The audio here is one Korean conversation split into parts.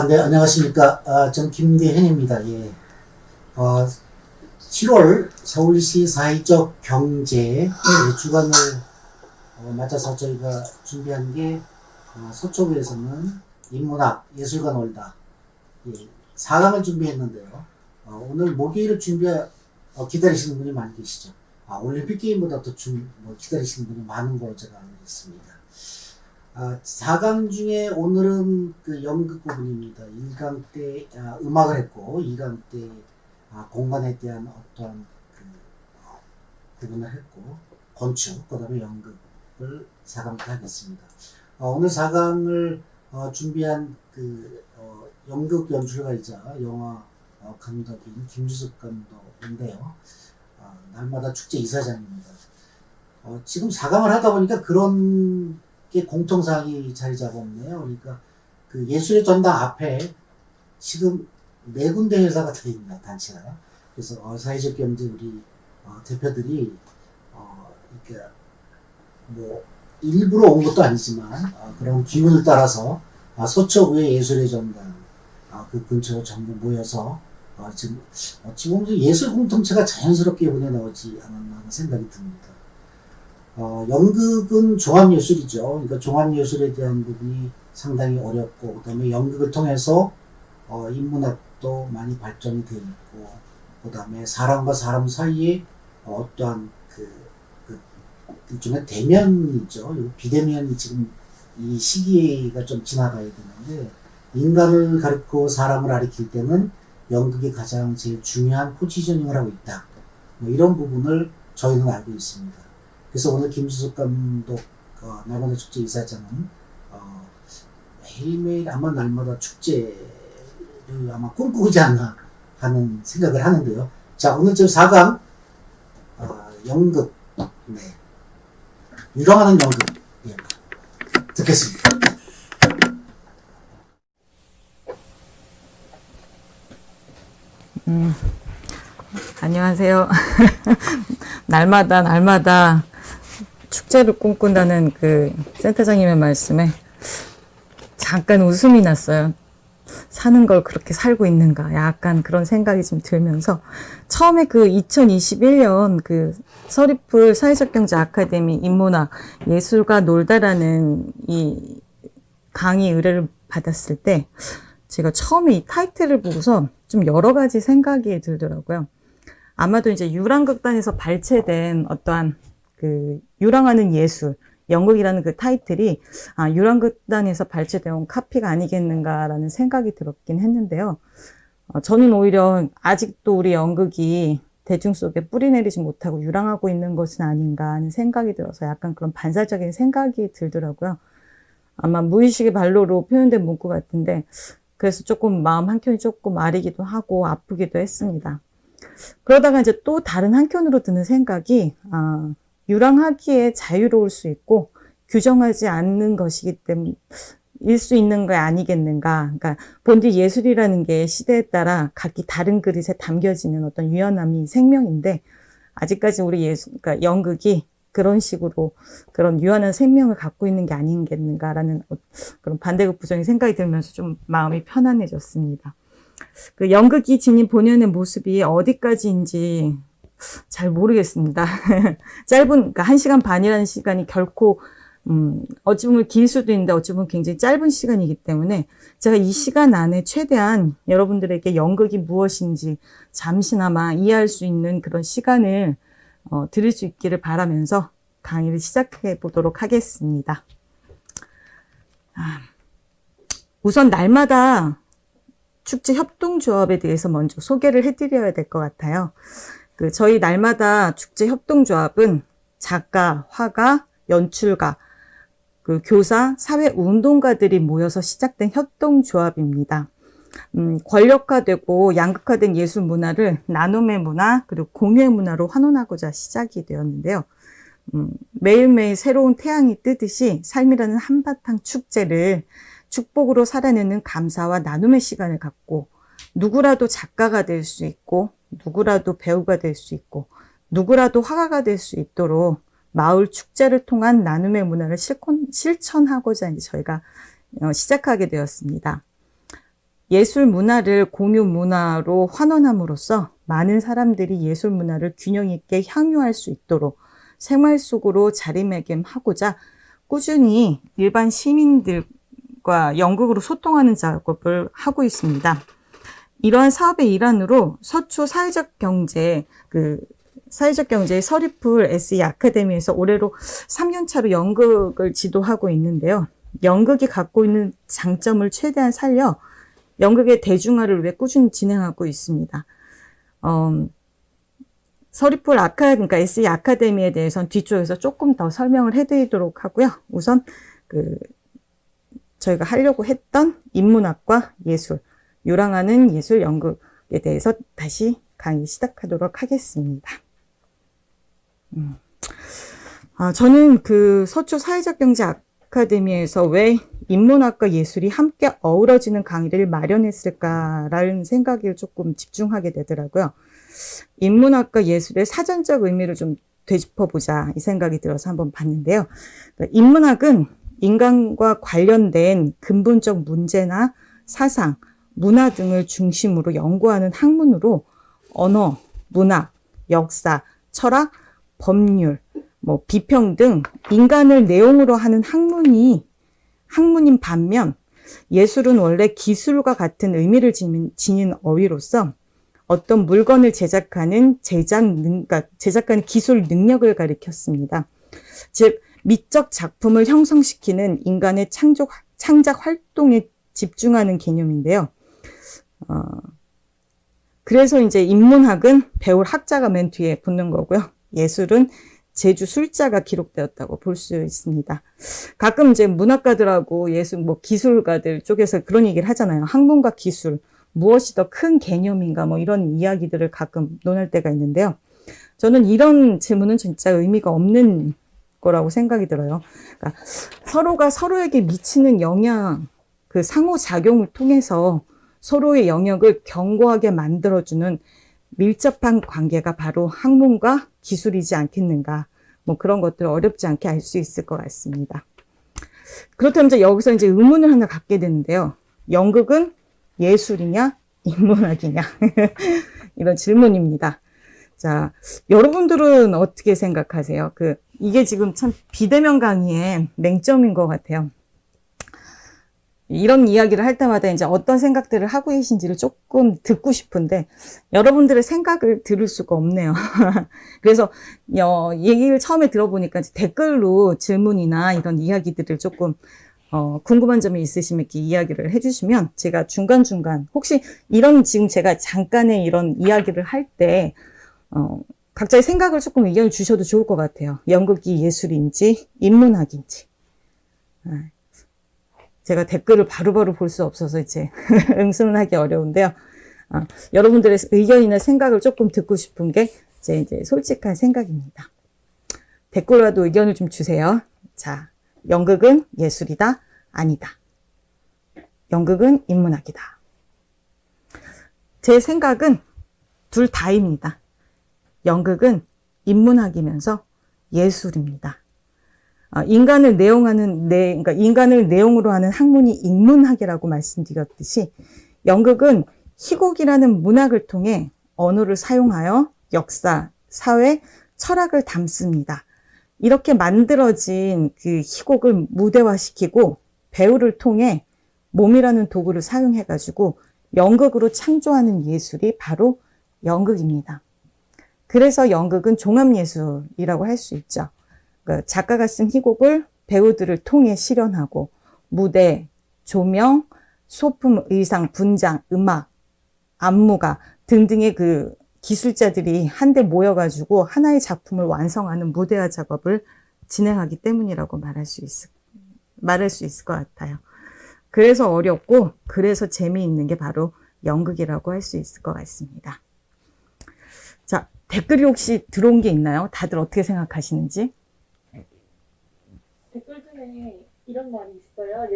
네, 안녕하십니까. 저는 김대현입니다. 예. 7월 서울시 사회적 경제 주간을 맞아서 저희가 준비한 게, 서초구에서는 인문학, 예술가 놀다, 예, 4강을 준비했는데요. 오늘 목요일을 기다리시는 분이 많이 계시죠. 올림픽 게임보다 더 기다리시는 분이 많은 걸로 제가 알고 있습니다. 4강 중에 오늘은 그 연극 부분입니다. 1강 때 음악을 했고, 2강 때 공간에 대한 어떠한 부분을 했고, 건축, 그 다음에 연극을 4강 때 하겠습니다. 오늘 4강을 준비한 연극 연출가이자 영화 감독인 김주섭 감독인데요. 날마다 축제 이사장입니다. 지금 4강을 하다 보니까 그런 게 공통사항이 자리 잡았네요. 그러니까 그 예술의 전당 앞에 지금 4군데 회사가 더 있나, 단체가. 그래서 사회적 경제 우리 대표들이 이렇게 뭐 일부러 온 것도 아니지만 그런 기운을 따라서 서초구의 예술의 전당 그 근처로 전부 모여서 지금 어찌 보면 예술 공동체가 자연스럽게 이번에 나오지 않았나 하는 생각이 듭니다. 연극은 종합예술이죠. 그러니까 종합예술에 대한 부분이 상당히 어렵고, 그 다음에 연극을 통해서 인문학도 많이 발전이 되어 있고, 그 다음에 사람과 사람 사이에 어떠한 일종의 대면이죠. 비대면이 지금 이 시기가 좀 지나가야 되는데, 인간을 가르치고 사람을 가르칠 때는 연극이 가장 제일 중요한 포지셔닝을 하고 있다. 뭐 이런 부분을 저희는 알고 있습니다. 그래서 오늘 김주섭 감독 날마다 축제 이사장은 매일매일 아마 날마다 축제를 아마 꿈꾸지 않나 하는 생각을 하는데요. 자, 오늘 저 4강 연극, 네, 유랑하는 연극, 예, 듣겠습니다. 안녕하세요. 날마다 축제를 꿈꾼다는 그 센터장님의 말씀에 잠깐 웃음이 났어요. 사는 걸 그렇게 살고 있는가, 약간 그런 생각이 좀 들면서, 처음에 그 2021년 그 서리풀 사회적 경제 아카데미 인문학 예술가 놀다라는 이 강의 의뢰를 받았을 때, 제가 처음에 이 타이틀을 보고서 좀 여러 가지 생각이 들더라고요. 아마도 이제 유랑극단에서 발췌된 어떠한 그 유랑하는 예술, 연극이라는 그 타이틀이 유랑극단에서 발췌되어 온 카피가 아니겠는가라는 생각이 들었긴 했는데요. 저는 오히려 아직도 우리 연극이 대중 속에 뿌리 내리지 못하고 유랑하고 있는 것은 아닌가 하는 생각이 들어서 약간 그런 반사적인 생각이 들더라고요. 아마 무의식의 발로로 표현된 문구 같은데, 그래서 조금 마음 한켠이 조금 아리기도 하고 아프기도 했습니다. 그러다가 이제 또 다른 한켠으로 드는 생각이, 유랑하기에 자유로울 수 있고 규정하지 않는 것이기 때문에 일 수 있는 거 아니겠는가. 그러니까 본디 예술이라는 게 시대에 따라 각기 다른 그릇에 담겨지는 어떤 유연함이 생명인데, 아직까지 우리 그러니까 연극이 그런 식으로 그런 유연한 생명을 갖고 있는 게 아니겠는가라는 그런 반대급 부정의 생각이 들면서 좀 마음이 편안해졌습니다. 그 연극이 지닌 본연의 모습이 어디까지인지 잘 모르겠습니다. 그러니까 1시간 반이라는 시간이 결코, 어찌 보면 길 수도 있는데 어찌 보면 굉장히 짧은 시간이기 때문에 제가 이 시간 안에 최대한 여러분들에게 연극이 무엇인지 잠시나마 이해할 수 있는 그런 시간을 드릴 수 있기를 바라면서 강의를 시작해 보도록 하겠습니다. 우선 날마다 축제 협동조합에 대해서 먼저 소개를 해드려야 될 것 같아요. 저희 날마다 축제 협동조합은 작가, 화가, 연출가, 교사, 사회운동가들이 모여서 시작된 협동조합입니다. 권력화되고 양극화된 예술 문화를 나눔의 문화, 그리고 공유의 문화로 환원하고자 시작이 되었는데요. 매일매일 새로운 태양이 뜨듯이 삶이라는 한바탕 축제를 축복으로 살아내는 감사와 나눔의 시간을 갖고, 누구라도 작가가 될 수 있고, 누구라도 배우가 될 수 있고, 누구라도 화가가 될 수 있도록 마을 축제를 통한 나눔의 문화를 실천하고자 이제 저희가 시작하게 되었습니다. 예술 문화를 공유 문화로 환원함으로써 많은 사람들이 예술 문화를 균형 있게 향유할 수 있도록 생활 속으로 자리매김하고자 꾸준히 일반 시민들과 연극으로 소통하는 작업을 하고 있습니다. 이러한 사업의 일환으로 서초 사회적 경제 서리풀 SE 아카데미에서 올해로 3년차로 연극을 지도하고 있는데요. 연극이 갖고 있는 장점을 최대한 살려 연극의 대중화를 위해 꾸준히 진행하고 있습니다. 서리풀 그러니까 SE 아카데미에 대해서는 뒤쪽에서 조금 더 설명을 해드리도록 하고요. 우선 저희가 하려고 했던 인문학과 예술, 요랑하는 예술 연극에 대해서 다시 강의 시작하도록 하겠습니다. 저는 서초 사회적경제 아카데미에서 왜 인문학과 예술이 함께 어우러지는 강의를 마련했을까라는 생각을 조금 집중하게 되더라고요. 인문학과 예술의 사전적 의미를 좀 되짚어보자 이 생각이 들어서 한번 봤는데요. 인문학은 인간과 관련된 근본적 문제나 사상, 문화 등을 중심으로 연구하는 학문으로 언어, 문학, 역사, 철학, 법률, 비평 등 인간을 내용으로 하는 학문인 반면 예술은 원래 기술과 같은 의미를 지닌 어휘로서 어떤 물건을 제작하는 제작가는 기술 능력을 가리켰습니다. 즉 미적 작품을 형성시키는 인간의 창작 활동에 집중하는 개념인데요. 그래서 이제 인문학은 배울 학자가 맨 뒤에 붙는 거고요. 예술은 제주 술자가 기록되었다고 볼 수 있습니다. 가끔 이제 문학가들하고 예술, 기술가들 쪽에서 그런 얘기를 하잖아요. 학문과 기술, 무엇이 더 큰 개념인가, 이런 이야기들을 가끔 논할 때가 있는데요. 저는 이런 질문은 진짜 의미가 없는 거라고 생각이 들어요. 그러니까 서로가 서로에게 미치는 영향, 그 상호작용을 통해서 서로의 영역을 견고하게 만들어주는 밀접한 관계가 바로 학문과 기술이지 않겠는가. 그런 것들을 어렵지 않게 알 수 있을 것 같습니다. 그렇다면 이제 여기서 이제 의문을 하나 갖게 되는데요. 연극은 예술이냐, 인문학이냐? 이런 질문입니다. 자, 여러분들은 어떻게 생각하세요? 이게 지금 참 비대면 강의의 맹점인 것 같아요. 이런 이야기를 할 때마다 이제 어떤 생각들을 하고 계신지를 조금 듣고 싶은데 여러분들의 생각을 들을 수가 없네요. 그래서 얘기를 처음에 들어보니까 댓글로 질문이나 이런 이야기들을 조금 궁금한 점이 있으시면 이렇게 이야기를 해주시면 제가 중간중간 혹시 지금 제가 잠깐의 이런 이야기를 할 때 각자의 생각을 조금 의견을 주셔도 좋을 것 같아요. 연극이 예술인지 인문학인지. 제가 댓글을 바로바로 볼 수 없어서 이제 응수는 하기 어려운데요. 여러분들의 의견이나 생각을 조금 듣고 싶은 게 제 이제 솔직한 생각입니다. 댓글로라도 의견을 좀 주세요. 자, 연극은 예술이다? 아니다. 연극은 인문학이다. 제 생각은 둘 다입니다. 연극은 인문학이면서 예술입니다. 인간을 그러니까 인간을 내용으로 하는 학문이 인문학이라고 말씀드렸듯이 연극은 희곡이라는 문학을 통해 언어를 사용하여 역사, 사회, 철학을 담습니다. 이렇게 만들어진 그 희곡을 무대화시키고 배우를 통해 몸이라는 도구를 사용해가지고 연극으로 창조하는 예술이 바로 연극입니다. 그래서 연극은 종합예술이라고 할 수 있죠. 작가가 쓴 희곡을 배우들을 통해 실현하고 무대, 조명, 소품, 의상, 분장, 음악, 안무가 등등의 그 기술자들이 한데 모여가지고 하나의 작품을 완성하는 무대화 작업을 진행하기 때문이라고 말할 수 있을 것 같아요. 그래서 어렵고 그래서 재미있는 게 바로 연극이라고 할 수 있을 것 같습니다. 자, 댓글이 혹시 들어온 게 있나요? 다들 어떻게 생각하시는지? 댓글 중에 이런 말이 있어요.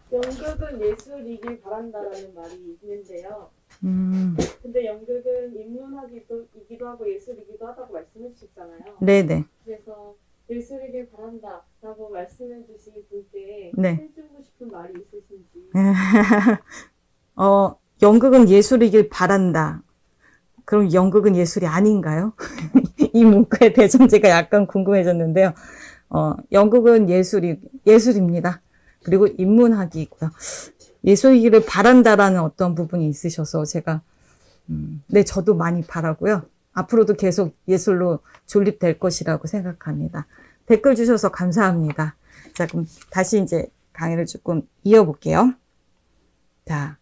연극은 예술이길 바란다라는 말이 있는데요. 근데 연극은 인문학이기도 하고 예술이기도 하다고 말씀해 주셨잖아요. 네네. 그래서 예술이길 바란다라는 라고 말씀해 주신 분께 네. 해주고 싶은 말이 있으신지. 연극은 예술이길 바란다. 그럼 연극은 예술이 아닌가요? 이 문구의 대전제가 약간 궁금해졌는데요. 연극은 예술입니다. 그리고 인문학이고요. 예술이기를 바란다라는 어떤 부분이 있으셔서 제가, 네, 저도 많이 바라고요. 앞으로도 계속 예술로 존립될 것이라고 생각합니다. 댓글 주셔서 감사합니다. 자, 그럼 다시 이제 강의를 조금 이어볼게요. 자,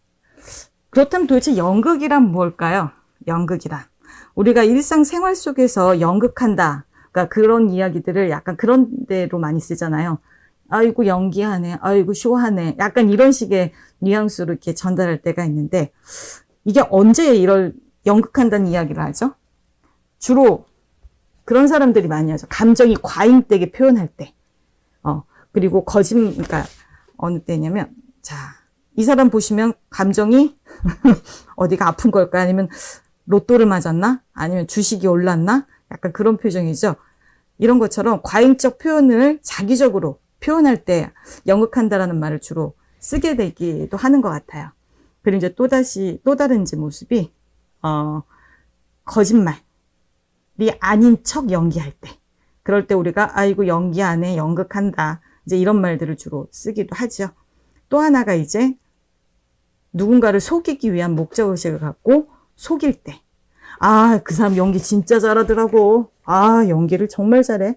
그렇다면 도대체 연극이란 뭘까요? 연극이란. 우리가 일상생활 속에서 연극한다. 그러니까 그런 이야기들을 약간 그런 데로 많이 쓰잖아요. 아이고, 연기하네. 아이고, 쇼하네. 약간 이런 식의 뉘앙스로 이렇게 전달할 때가 있는데, 이게 언제 이럴 연극한다는 이야기를 하죠? 주로 그런 사람들이 많이 하죠. 감정이 과잉되게 표현할 때. 그리고 그러니까 어느 때냐면, 자, 이 사람 보시면 감정이 어디가 아픈 걸까? 아니면 로또를 맞았나? 아니면 주식이 올랐나? 약간 그런 표정이죠. 이런 것처럼 과잉적 표현을 자기적으로 표현할 때 연극한다라는 말을 주로 쓰게 되기도 하는 것 같아요. 그리고 이제 또 다른 이제 모습이, 거짓말이 아닌 척 연기할 때. 그럴 때 우리가, 아이고, 연기하네, 연극한다. 이제 이런 말들을 주로 쓰기도 하죠. 또 하나가 이제 누군가를 속이기 위한 목적의식을 갖고 속일 때. 아, 그 사람 연기 진짜 잘하더라고. 아, 연기를 정말 잘해.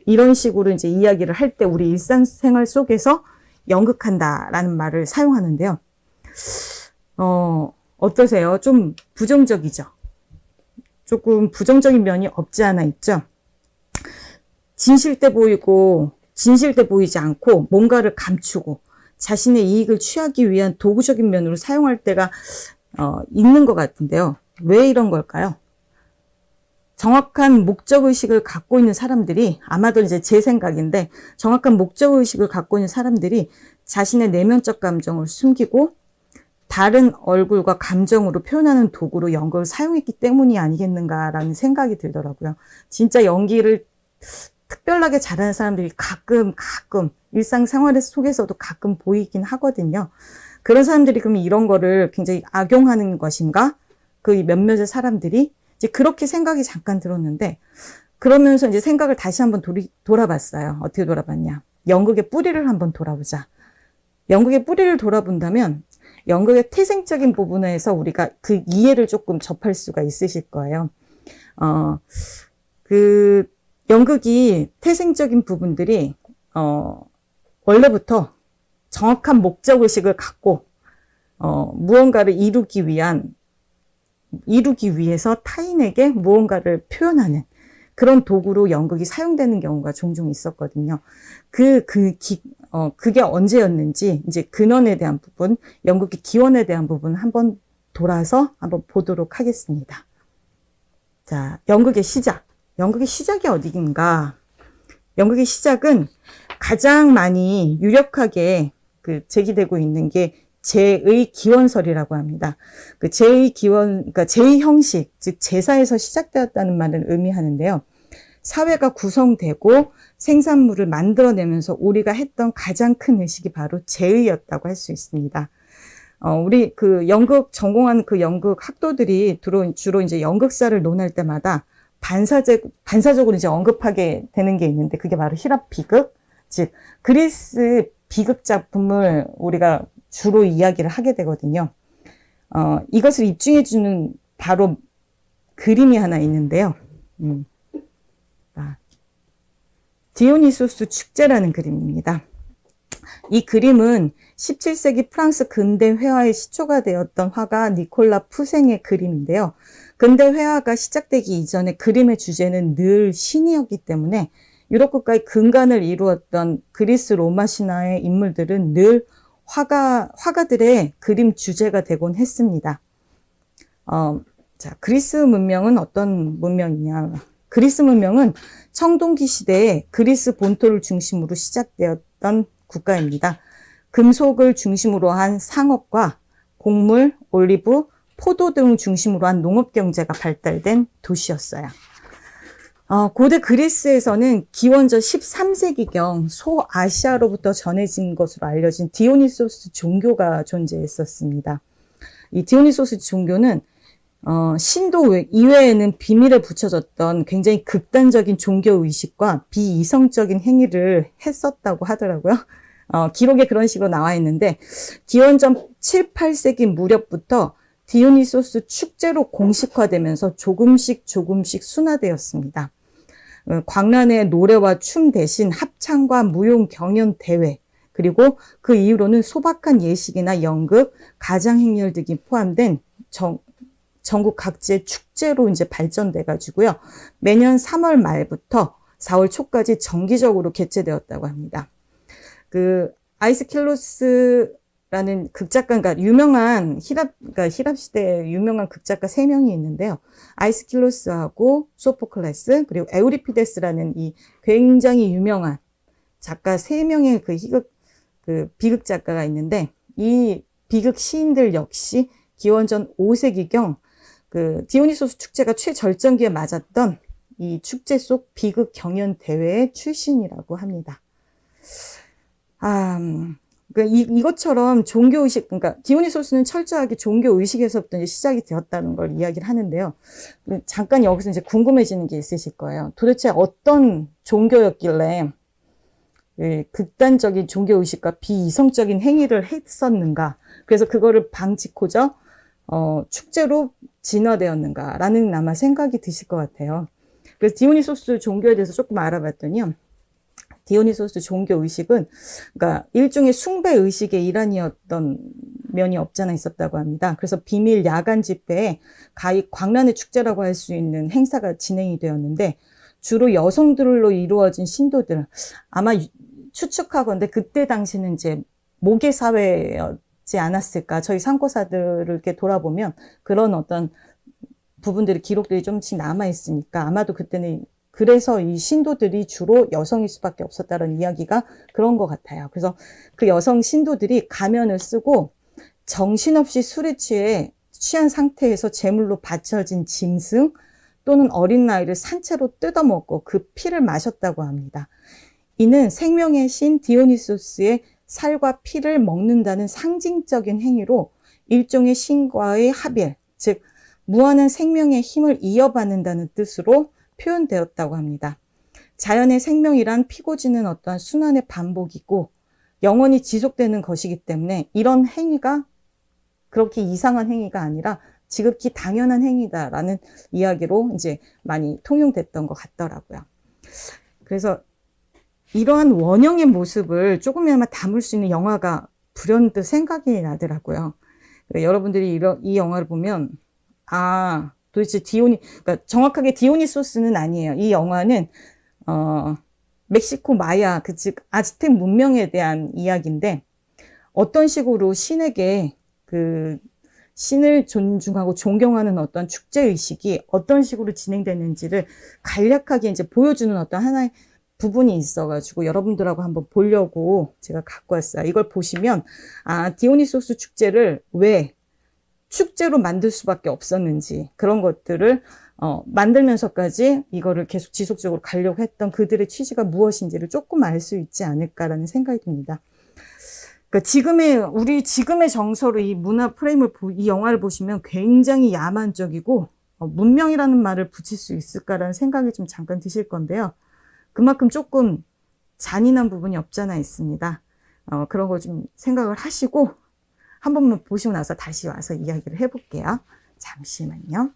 이런 식으로 이제 이야기를 할 때 우리 일상생활 속에서 연극한다라는 말을 사용하는데요. 어떠세요? 좀 부정적이죠? 조금 부정적인 면이 없지 않아 있죠? 진실돼 보이지 않고 뭔가를 감추고 자신의 이익을 취하기 위한 도구적인 면으로 사용할 때가 있는 것 같은데요. 왜 이런 걸까요? 정확한 목적의식을 갖고 있는 사람들이, 아마도 이제 제 생각인데, 정확한 목적의식을 갖고 있는 사람들이 자신의 내면적 감정을 숨기고 다른 얼굴과 감정으로 표현하는 도구로 연극을 사용했기 때문이 아니겠는가라는 생각이 들더라고요. 진짜 연기를 특별하게 잘하는 사람들이 가끔 일상생활 속에서도 가끔 보이긴 하거든요. 그런 사람들이 그럼 이런 거를 굉장히 악용하는 것인가? 그 몇몇의 사람들이 이제 그렇게 생각이 잠깐 들었는데, 그러면서 이제 생각을 다시 한번 돌아봤어요. 어떻게 돌아봤냐? 연극의 뿌리를 한번 돌아보자. 연극의 뿌리를 돌아본다면 연극의 태생적인 부분에서 우리가 그 이해를 조금 접할 수가 있으실 거예요. 그 연극이 태생적인 부분들이 원래부터 정확한 목적의식을 갖고 무언가를 이루기 위해서 타인에게 무언가를 표현하는 그런 도구로 연극이 사용되는 경우가 종종 있었거든요. 그게 언제였는지, 이제 근원에 대한 부분, 연극의 기원에 대한 부분 한번 돌아서 한번 보도록 하겠습니다. 자, 연극의 시작이 어디인가? 연극의 시작은 가장 많이 유력하게 제기되고 있는 게 제의 기원설이라고 합니다. 그 제의 기원, 그러니까 제의 형식, 즉 제사에서 시작되었다는 말을 의미하는데요. 사회가 구성되고 생산물을 만들어내면서 우리가 했던 가장 큰 의식이 바로 제의였다고 할 수 있습니다. 우리 연극 전공한 연극 학도들이 주로 이제 연극사를 논할 때마다 반사적으로 이제 언급하게 되는 게 있는데, 그게 바로 히랍 비극, 즉 그리스 비극 작품을 우리가 주로 이야기를 하게 되거든요. 이것을 입증해주는 바로 그림이 하나 있는데요. 디오니소스 축제라는 그림입니다. 이 그림은 17세기 프랑스 근대 회화의 시초가 되었던 화가 니콜라 푸생의 그림인데요. 근대 회화가 시작되기 이전에 그림의 주제는 늘 신이었기 때문에 유럽 국가의 근간을 이루었던 그리스 로마 신화의 인물들은 늘 화가들의 그림 주제가 되곤 했습니다. 자, 그리스 문명은 어떤 문명이냐? 그리스 문명은 청동기 시대에 그리스 본토를 중심으로 시작되었던 국가입니다. 금속을 중심으로 한 상업과 곡물, 올리브, 포도 등을 중심으로 한 농업 경제가 발달된 도시였어요. 고대 그리스에서는 기원전 13세기경 소아시아로부터 전해진 것으로 알려진 디오니소스 종교가 존재했었습니다. 이 디오니소스 종교는 신도 이외에는 비밀에 붙여졌던 굉장히 극단적인 종교 의식과 비이성적인 행위를 했었다고 하더라고요. 기록에 그런 식으로 나와 있는데 기원전 7, 8세기 무렵부터 디오니소스 축제로 공식화되면서 조금씩 순화되었습니다. 광란의 노래와 춤 대신 합창과 무용 경연 대회, 그리고 그 이후로는 소박한 예식이나 연극, 가장 행렬 등이 포함된 전국 각지의 축제로 이제 발전돼 가지고요. 매년 3월 말부터 4월 초까지 정기적으로 개최되었다고 합니다. 그 아이스킬로스라는 극작가, 그러니까 유명한 힐랍 시대의 유명한 극작가 3명이 있는데요. 아이스킬로스하고 소포클레스, 그리고 에우리피데스라는 이 굉장히 유명한 작가 3명의 그 비극 작가가 있는데, 이 비극 시인들 역시 기원전 5세기경 그 디오니소스 축제가 최절정기에 맞았던 이 축제 속 비극 경연 대회의 출신이라고 합니다. 그러니까 이것처럼 종교의식, 그러니까 디오니소스는 철저하게 종교의식에서부터 이제 시작이 되었다는 걸 이야기를 하는데요. 잠깐 여기서 이제 궁금해지는 게 있으실 거예요. 도대체 어떤 종교였길래 극단적인 종교의식과 비이성적인 행위를 했었는가? 그래서 그거를 방지코저 축제로 진화되었는가라는 아마 생각이 드실 것 같아요. 그래서 디오니소스 종교에 대해서 조금 알아봤더니요. 디오니소스 종교의식은 그러니까 일종의 숭배의식의 일환이었던 면이 없잖아 있었다고 합니다. 그래서 비밀 야간 집회에 가히 광란의 축제라고 할 수 있는 행사가 진행이 되었는데 주로 여성들로 이루어진 신도들, 아마 추측하건대 그때 당시는 이제 모계 사회였지 않았을까. 저희 상고사들을 이렇게 돌아보면 그런 어떤 부분들이 기록들이 좀씩 남아 있으니까 아마도 그때는 그래서 이 신도들이 주로 여성일 수밖에 없었다는 이야기가 그런 것 같아요. 그래서 그 여성 신도들이 가면을 쓰고 정신없이 술에 취한 상태에서 제물로 바쳐진 짐승 또는 어린 아이를 산채로 뜯어먹고 그 피를 마셨다고 합니다. 이는 생명의 신 디오니소스의 살과 피를 먹는다는 상징적인 행위로 일종의 신과의 합일, 즉 무한한 생명의 힘을 이어받는다는 뜻으로 표현되었다고 합니다. 자연의 생명이란 피고지는 어떠한 순환의 반복이고 영원히 지속되는 것이기 때문에 이런 행위가 그렇게 이상한 행위가 아니라 지극히 당연한 행위다라는 이야기로 이제 많이 통용됐던 것 같더라고요. 그래서 이러한 원형의 모습을 조금이나마 담을 수 있는 영화가 불현듯 생각이 나더라고요. 여러분들이 이 영화를 보면 도대체 그러니까 정확하게 디오니소스는 아니에요. 이 영화는 멕시코 마야, 즉 아즈텍 문명에 대한 이야기인데 어떤 식으로 신에게 그 신을 존중하고 존경하는 어떤 축제 의식이 어떤 식으로 진행되는지를 간략하게 이제 보여주는 어떤 하나의 부분이 있어가지고 여러분들하고 한번 보려고 제가 갖고 왔어요. 이걸 보시면 디오니소스 축제를 왜 축제로 만들 수밖에 없었는지 그런 것들을 만들면서까지 이거를 계속 지속적으로 가려고 했던 그들의 취지가 무엇인지를 조금 알 수 있지 않을까라는 생각이 듭니다. 그러니까 우리 지금의 정서로 이 문화 프레임을 이 영화를 보시면 굉장히 야만적이고 문명이라는 말을 붙일 수 있을까라는 생각이 좀 잠깐 드실 건데요. 그만큼 조금 잔인한 부분이 없잖아 있습니다. 그런 거 좀 생각을 하시고 한 번만 보시고 나서 다시 와서 이야기를 해볼게요. 잠시만요.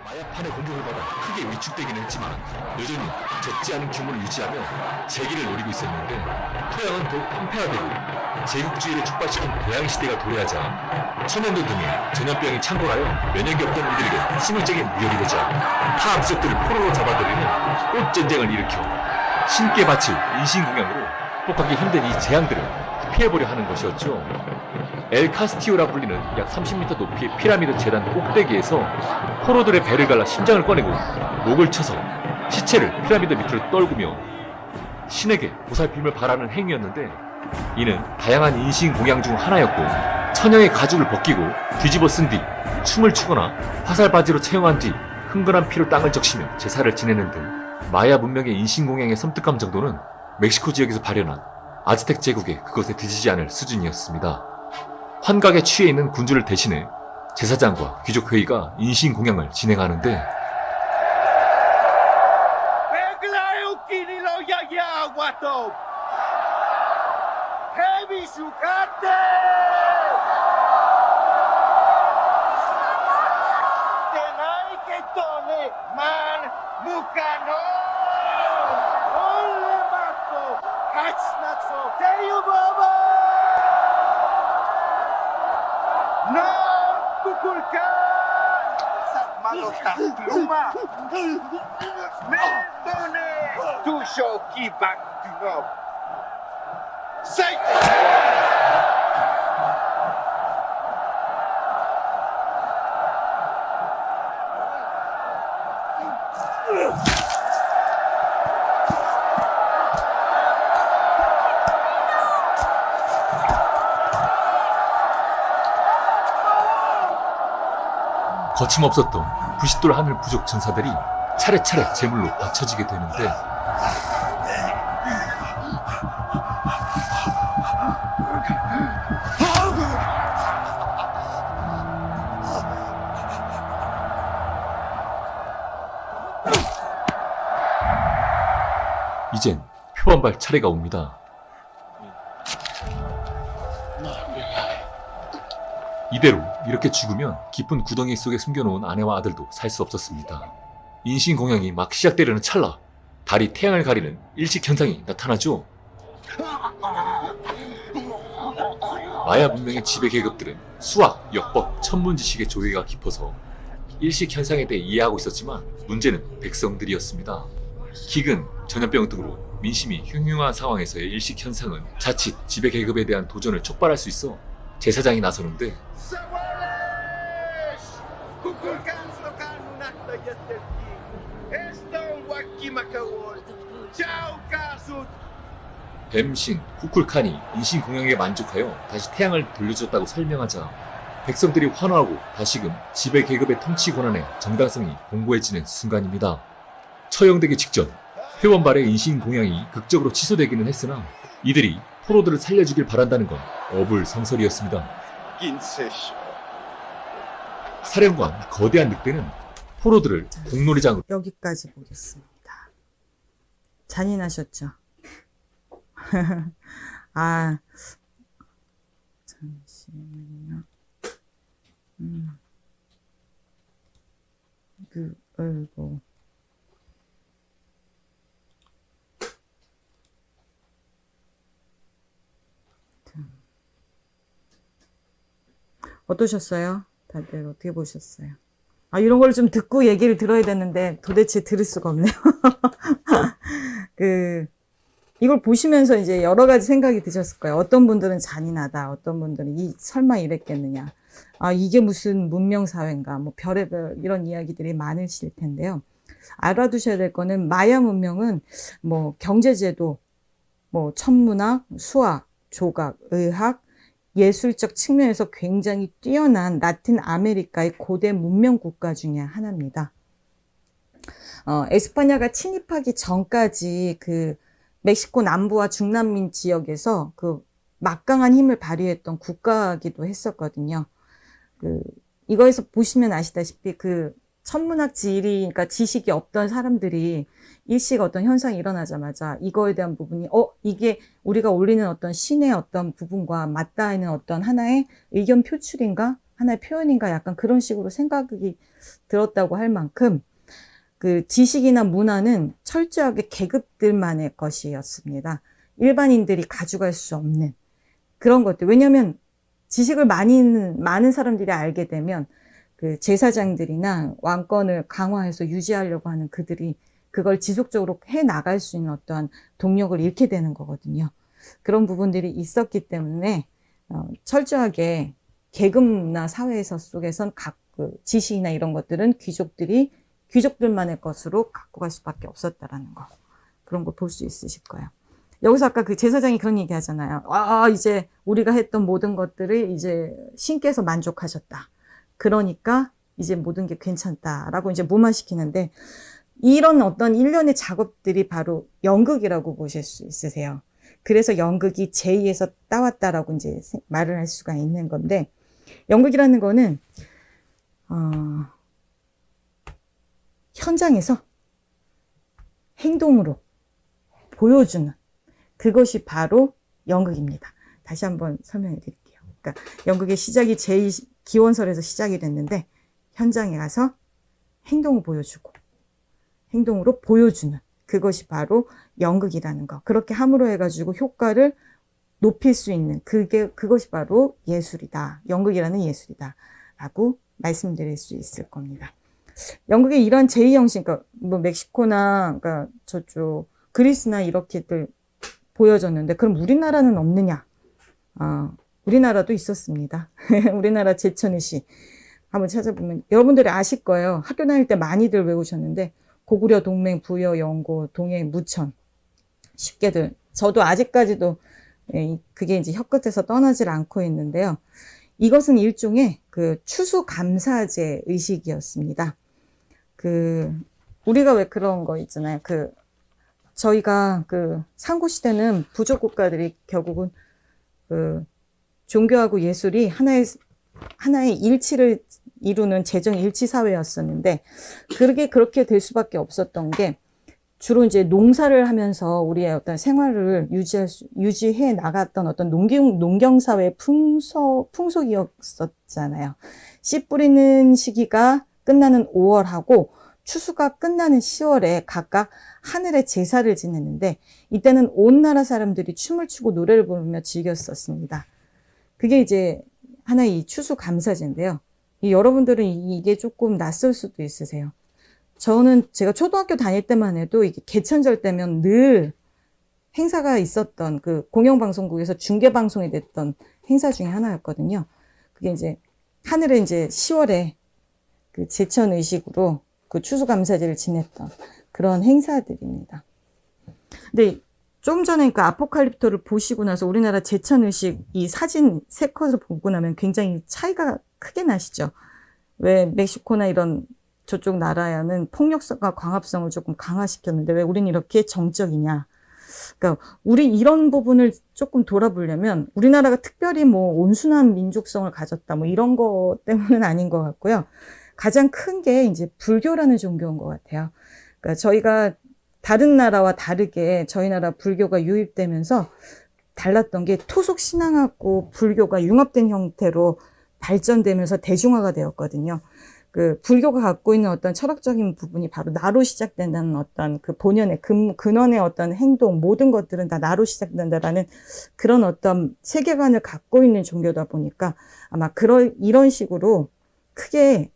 마야판의 공격을 받아 크게 위축되기는 했지만 여전히 젖지 않은 기운을 유지하며 재기를 노리고 있었는데 토양은 더욱 황폐화되고 제국주의를 촉발시킨 대항시대가 도래하자 천연도 등의 전염병이 창궐하여 면역이 없던 이들에게 치명적인 위협이 되자 타 암석들을 포로로 잡아들이는 꽃전쟁을 일으켜 신께 바칠 인신공양으로 극복하기 힘든 이 재앙들을 피해보려 하는 것이었죠. 엘 카스티오라 불리는 약 30m 높이의 피라미드 재단 꼭대기에서 포로들의 배를 갈라 심장을 꺼내고 목을 쳐서 시체를 피라미드 밑으로 떨구며 신에게 보살핌을 바라는 행위였는데, 이는 다양한 인신공양 중 하나였고, 처녀의 가죽을 벗기고 뒤집어 쓴 뒤 춤을 추거나 화살바지로 채용한 뒤 흥건한 피로 땅을 적시며 제사를 지내는 등 마야 문명의 인신공양의 섬뜩함 정도는 멕시코 지역에서 발현한 아즈텍 제국에 그것에 뒤지지 않을 수준이었습니다. 환각에 취해 있는 군주를 대신해 제사장과 귀족회의가 인신공양을 진행하는데, 거침없었던 부싯돌 하늘 부족 전사들이 차례차례 제물로 바쳐지게 되는데, 이젠 표범발 차례가 옵니다. 이대로 이렇게 죽으면 깊은 구덩이 속에 숨겨놓은 아내와 아들도 살 수 없었습니다. 인신공양이 막 시작되려는 찰나 달이 태양을 가리는 일식현상이 나타나죠. 마야 문명의 지배 계급들은 수학, 역법, 천문지식의 조예가 깊어서 일식현상에 대해 이해하고 있었지만, 문제는 백성들이었습니다. 기근, 전염병 등으로 민심이 흉흉한 상황에서의 일식현상은 자칫 지배 계급에 대한 도전을 촉발할 수 있어 제사장이 나서는데, 뱀신 쿠쿨칸이 인신공양에 만족하여 다시 태양을 돌려줬다고 설명하자 백성들이 환호하고 다시금 지배 계급의 통치 권한의 정당성이 공고해지는 순간입니다. 처형되기 직전 회원발의 인신공양이 극적으로 취소되기는 했으나, 이들이 포로들을 살려주길 바란다는 건 어불성설이었습니다. 사령관 거대한 늑대는 포로들을 공놀이장으로, 여기까지 보겠습니다. 잔인하셨죠? 아, 잠시만요. 아이고. 어떠셨어요? 다들 어떻게 보셨어요? 아, 이런 걸 좀 듣고 얘기를 들어야 되는데 도대체 들을 수가 없네요. 이걸 보시면서 이제 여러 가지 생각이 드셨을 거예요. 어떤 분들은 잔인하다, 어떤 분들은 설마 이랬겠느냐, 아, 이게 무슨 문명사회인가, 뭐 별의별 이런 이야기들이 많으실 텐데요. 알아두셔야 될 거는 마야 문명은 뭐 경제제도, 뭐 천문학, 수학, 조각, 의학, 예술적 측면에서 굉장히 뛰어난 라틴 아메리카의 고대 문명 국가 중에 하나입니다. 에스파냐가 침입하기 전까지 멕시코 남부와 중남미 지역에서 막강한 힘을 발휘했던 국가이기도 했었거든요. 이거에서 보시면 아시다시피 천문학 그러니까 지식이 없던 사람들이 일시가 어떤 현상이 일어나자마자 이거에 대한 부분이 이게 우리가 올리는 어떤 신의 어떤 부분과 맞닿아 있는 어떤 하나의 의견 표출인가, 하나의 표현인가, 약간 그런 식으로 생각이 들었다고 할 만큼 지식이나 문화는 철저하게 계급들만의 것이었습니다. 일반인들이 가져갈 수 없는 그런 것들. 왜냐하면 지식을 많은 사람들이 알게 되면 제사장들이나 왕권을 강화해서 유지하려고 하는 그들이 그걸 지속적으로 해 나갈 수 있는 어떠한 동력을 잃게 되는 거거든요. 그런 부분들이 있었기 때문에 철저하게 계급나 사회에서 속에선 각 그 지시나 이런 것들은 귀족들만의 것으로 갖고 갈 수밖에 없었다라는 거. 그런 거 볼 수 있으실 거예요. 여기서 아까 그 제사장이 그런 얘기 하잖아요. 이제 우리가 했던 모든 것들을 이제 신께서 만족하셨다. 그러니까 이제 모든 게 괜찮다라고 이제 무마시키는데, 이런 어떤 일련의 작업들이 바로 연극이라고 보실 수 있으세요. 그래서 연극이 제2에서 따왔다라고 이제 말을 할 수가 있는 건데, 연극이라는 거는 현장에서 행동으로 보여주는 그것이 바로 연극입니다. 다시 한번 설명해 드릴게요. 그러니까 연극의 시작이 제2기원설에서 시작이 됐는데, 현장에 가서 행동을 보여주고 행동으로 보여주는 그것이 바로 연극이라는 거. 그렇게 함으로 해가지고 효과를 높일 수 있는 그것이 바로 예술이다. 연극이라는 예술이다. 라고 말씀드릴 수 있을 겁니다. 연극의 이런 제2 형식, 그러니까 뭐 멕시코나 그러니까 저쪽 그리스나 이렇게들 보여졌는데, 그럼 우리나라는 없느냐? 우리나라도 있었습니다. 우리나라 제천의식 한번 찾아보면 여러분들이 아실 거예요. 학교 다닐 때 많이들 외우셨는데, 고구려, 동맹, 부여, 영고, 동해, 무천. 쉽게들. 저도 아직까지도 그게 이제 혀끝에서 떠나질 않고 있는데요. 이것은 일종의 그 추수감사제 의식이었습니다. 우리가 왜 그런 거 있잖아요. 저희가 상고시대는 부족 국가들이 결국은 종교하고 예술이 하나의 일치를 이루는 재정 일치 사회였었는데, 그렇게 될 수밖에 없었던 게, 주로 이제 농사를 하면서 우리의 어떤 생활을 유지해 나갔던 어떤 농경사회의 풍속이었었잖아요. 씨 뿌리는 시기가 끝나는 5월하고 추수가 끝나는 10월에 각각 하늘에 제사를 지냈는데, 이때는 온 나라 사람들이 춤을 추고 노래를 부르며 즐겼었습니다. 그게 이제 하나의 추수감사제인데요. 여러분들은 이게 조금 낯설 수도 있으세요. 제가 초등학교 다닐 때만 해도 이게 개천절 때면 늘 행사가 있었던 공영방송국에서 중계방송이 됐던 행사 중에 하나였거든요. 그게 이제 하늘에 이제 10월에 제천의식으로 추수감사제를 지냈던 그런 행사들입니다. 근데 좀 전에 아포칼립토를 보시고 나서 우리나라 제천의식 이 사진 3컷을 보고 나면 굉장히 차이가 크게 나시죠? 왜 멕시코나 이런 저쪽 나라에는 폭력성과 광합성을 조금 강화시켰는데 왜 우린 이렇게 정적이냐? 그러니까 우리 이런 부분을 조금 돌아보려면 우리나라가 특별히 뭐 온순한 민족성을 가졌다 뭐 이런 거 때문은 아닌 것 같고요. 가장 큰 게 이제 불교라는 종교인 것 같아요. 그러니까 저희가 다른 나라와 다르게 저희 나라 불교가 유입되면서 달랐던 게 토속 신앙하고 불교가 융합된 형태로 발전되면서 대중화가 되었거든요. 불교가 갖고 있는 어떤 철학적인 부분이 바로 나로 시작된다는 어떤 본연의 근원의 어떤 행동, 모든 것들은 다 나로 시작된다라는 그런 어떤 세계관을 갖고 있는 종교다 보니까 아마 이런 식으로 크게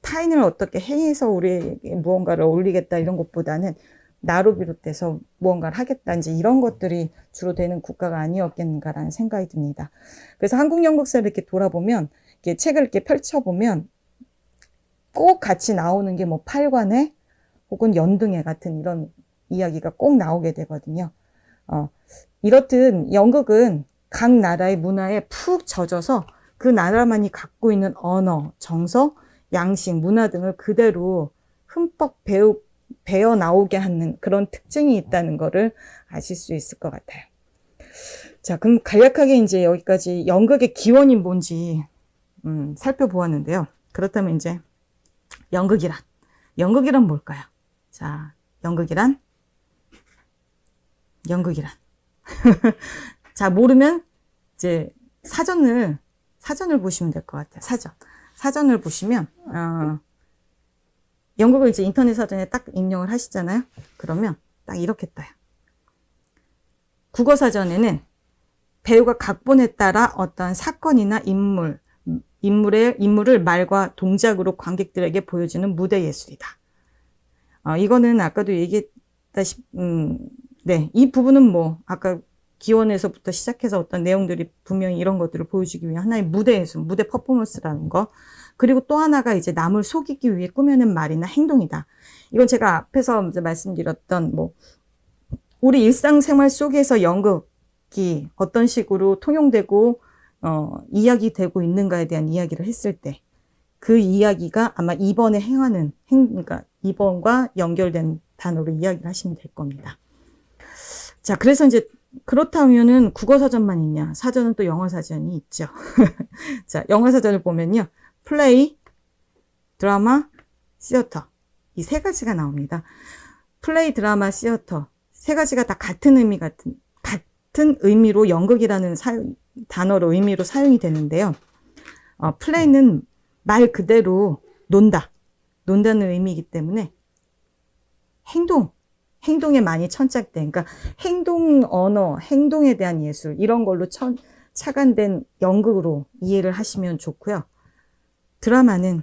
타인을 어떻게 행해서 우리에게 무언가를 올리겠다 이런 것보다는 나로 비롯돼서 무언가를 하겠다 이제 이런 것들이 주로 되는 국가가 아니었겠는가라는 생각이 듭니다. 그래서 한국 연극사를 이렇게 돌아보면 이렇게 책을 이렇게 펼쳐보면 꼭 같이 나오는 게 뭐 팔관회 혹은 연등회 같은 이런 이야기가 꼭 나오게 되거든요. 이렇듯 연극은 각 나라의 문화에 푹 젖어서 그 나라만이 갖고 있는 언어, 정서, 양식, 문화 등을 그대로 흠뻑 배어 나오게 하는 그런 특징이 있다는 거를 아실 수 있을 것 같아요. 자, 그럼 간략하게 이제 여기까지 연극의 기원이 뭔지 살펴보았는데요. 그렇다면 이제 연극이란 뭘까요? 자, 연극이란 자, 모르면 이제 사전을 보시면 될 것 같아요. 사전을 보시면 연극을 이제 인터넷 사전에 딱 입력을 하시잖아요. 그러면 딱 이렇게 떠요. 국어사전에는 배우가 각본에 따라 어떠한 사건이나 인물을 말과 동작으로 관객들에게 보여주는 무대 예술이다. 이거는 아까도 얘기했다시피, 네, 이 부분은 뭐 아까 기원에서부터 시작해서 어떤 내용들이 분명히 이런 것들을 보여주기 위한 하나의 무대 예술, 무대 퍼포먼스라는 거. 그리고 또 하나가 이제 남을 속이기 위해 꾸며낸 말이나 행동이다. 이건 제가 앞에서 이제 말씀드렸던 뭐 우리 일상생활 속에서 연극이 어떤 식으로 통용되고 이야기되고 있는가에 대한 이야기를 했을 때 그 이야기가 아마 2번에 행하는 그러니까 2번과 연결된 단어로 이야기를 하시면 될 겁니다. 자, 그래서 이제 그렇다면은 국어 사전만 있냐? 사전은 또 영어 사전이 있죠. 자, 영어 사전을 보면요. 플레이, 드라마, 시어터. 이 세 가지가 나옵니다. 플레이, 드라마, 시어터. 세 가지가 다 같은 의미로 연극이라는 단어로 의미로 사용이 되는데요. 플레이는 말 그대로 논다는 의미이기 때문에 행동에 많이 천착된, 그러니까 행동 언어, 행동에 대한 예술 이런 걸로 착안된 연극으로 이해를 하시면 좋고요. 드라마는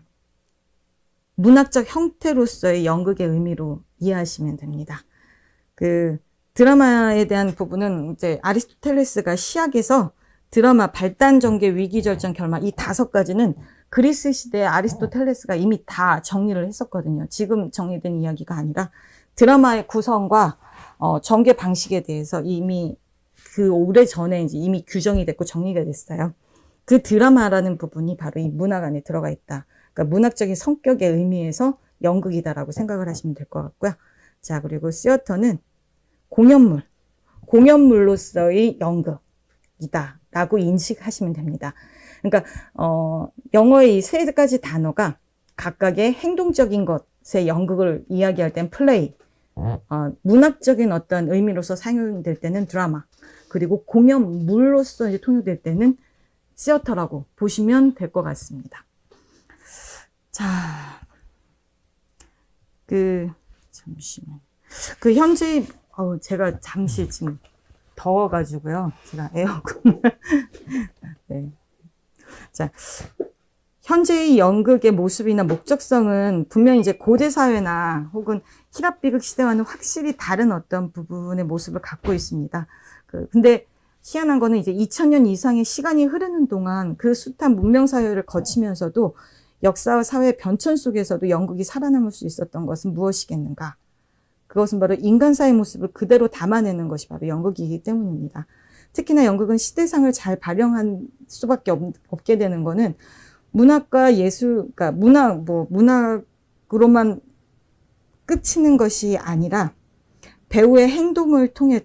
문학적 형태로서의 연극의 의미로 이해하시면 됩니다. 그 드라마에 대한 부분은 이제 아리스토텔레스가 시학에서 드라마, 발단, 전개, 위기, 절정, 결말 이 5가지는 그리스 시대에 아리스토텔레스가 이미 다 정리를 했었거든요. 지금 정리된 이야기가 아니라 드라마의 구성과 전개 방식에 대해서 이미 그 오래전에 이미 규정이 됐고 정리가 됐어요. 그 드라마라는 부분이 바로 이 문학 안에 들어가 있다. 그러니까 문학적인 성격의 의미에서 연극이다라고 생각을 하시면 될 것 같고요. 자, 그리고 시어터는 공연물로서의 연극이다라고 인식하시면 됩니다. 그러니까 영어의 이 3가지 단어가 각각의 행동적인 것의 연극을 이야기할 땐 플레이, 문학적인 어떤 의미로서 사용될 때는 드라마, 그리고 공연물로서 이제 통용될 때는 시어터라고 보시면 될 것 같습니다. 자, 잠시만. 현재, 제가 잠시 지금 더워가지고요. 제가 에어컨을. 네. 자, 현재의 연극의 모습이나 목적성은 분명히 이제 고대 사회나 혹은 히랍 비극 시대와는 확실히 다른 어떤 부분의 모습을 갖고 있습니다. 근데 희한한 거는 이제 2000년 이상의 시간이 흐르는 동안 그 숱한 문명 사회를 거치면서도 역사와 사회의 변천 속에서도 연극이 살아남을 수 있었던 것은 무엇이겠는가? 그것은 바로 인간사의 모습을 그대로 담아내는 것이 바로 연극이기 때문입니다. 특히나 연극은 시대상을 잘 발현한 수밖에 없게 되는 거는 문학과 예술, 그러니까 문학으로만 끝이는 것이 아니라 배우의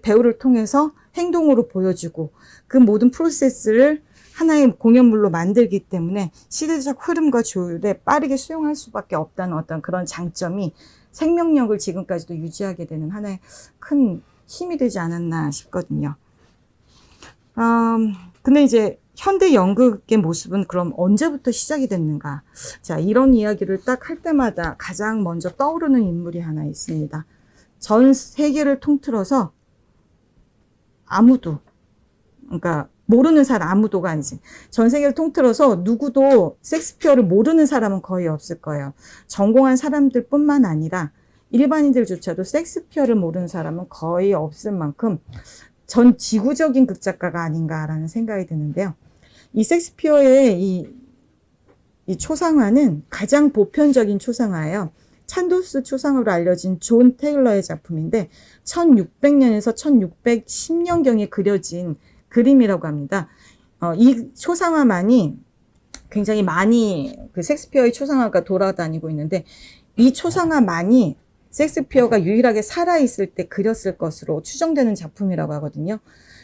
배우를 통해서 행동으로 보여주고 그 모든 프로세스를 하나의 공연물로 만들기 때문에 시대적 흐름과 조율에 빠르게 수용할 수밖에 없다는 어떤 그런 장점이 생명력을 지금까지도 유지하게 되는 하나의 큰 힘이 되지 않았나 싶거든요. 근데 이제 현대 연극의 모습은 그럼 언제부터 시작이 됐는가? 자, 이런 이야기를 딱 할 때마다 가장 먼저 떠오르는 인물이 하나 있습니다. 전 세계를 통틀어서 그러니까 모르는 사람, 아무도가 아니지. 전 세계를 통틀어서 누구도 셰익스피어를 모르는 사람은 거의 없을 거예요. 전공한 사람들 뿐만 아니라 일반인들조차도 셰익스피어를 모르는 사람은 거의 없을 만큼 전 지구적인 극작가가 아닌가라는 생각이 드는데요. 이 셰익스피어의 이 초상화는 가장 보편적인 초상화예요. 찬도스 초상화로 알려진 존 테일러의 작품인데 1600년에서 1610년경에 그려진 그림이라고 합니다. 이 초상화만이 굉장히 많이 그 셰익스피어의 초상화가 돌아다니고 있는데 이 초상화만이 셰익스피어가 유일하게 살아있을 때 그렸을 것으로 추정되는 작품이라고 하거든요.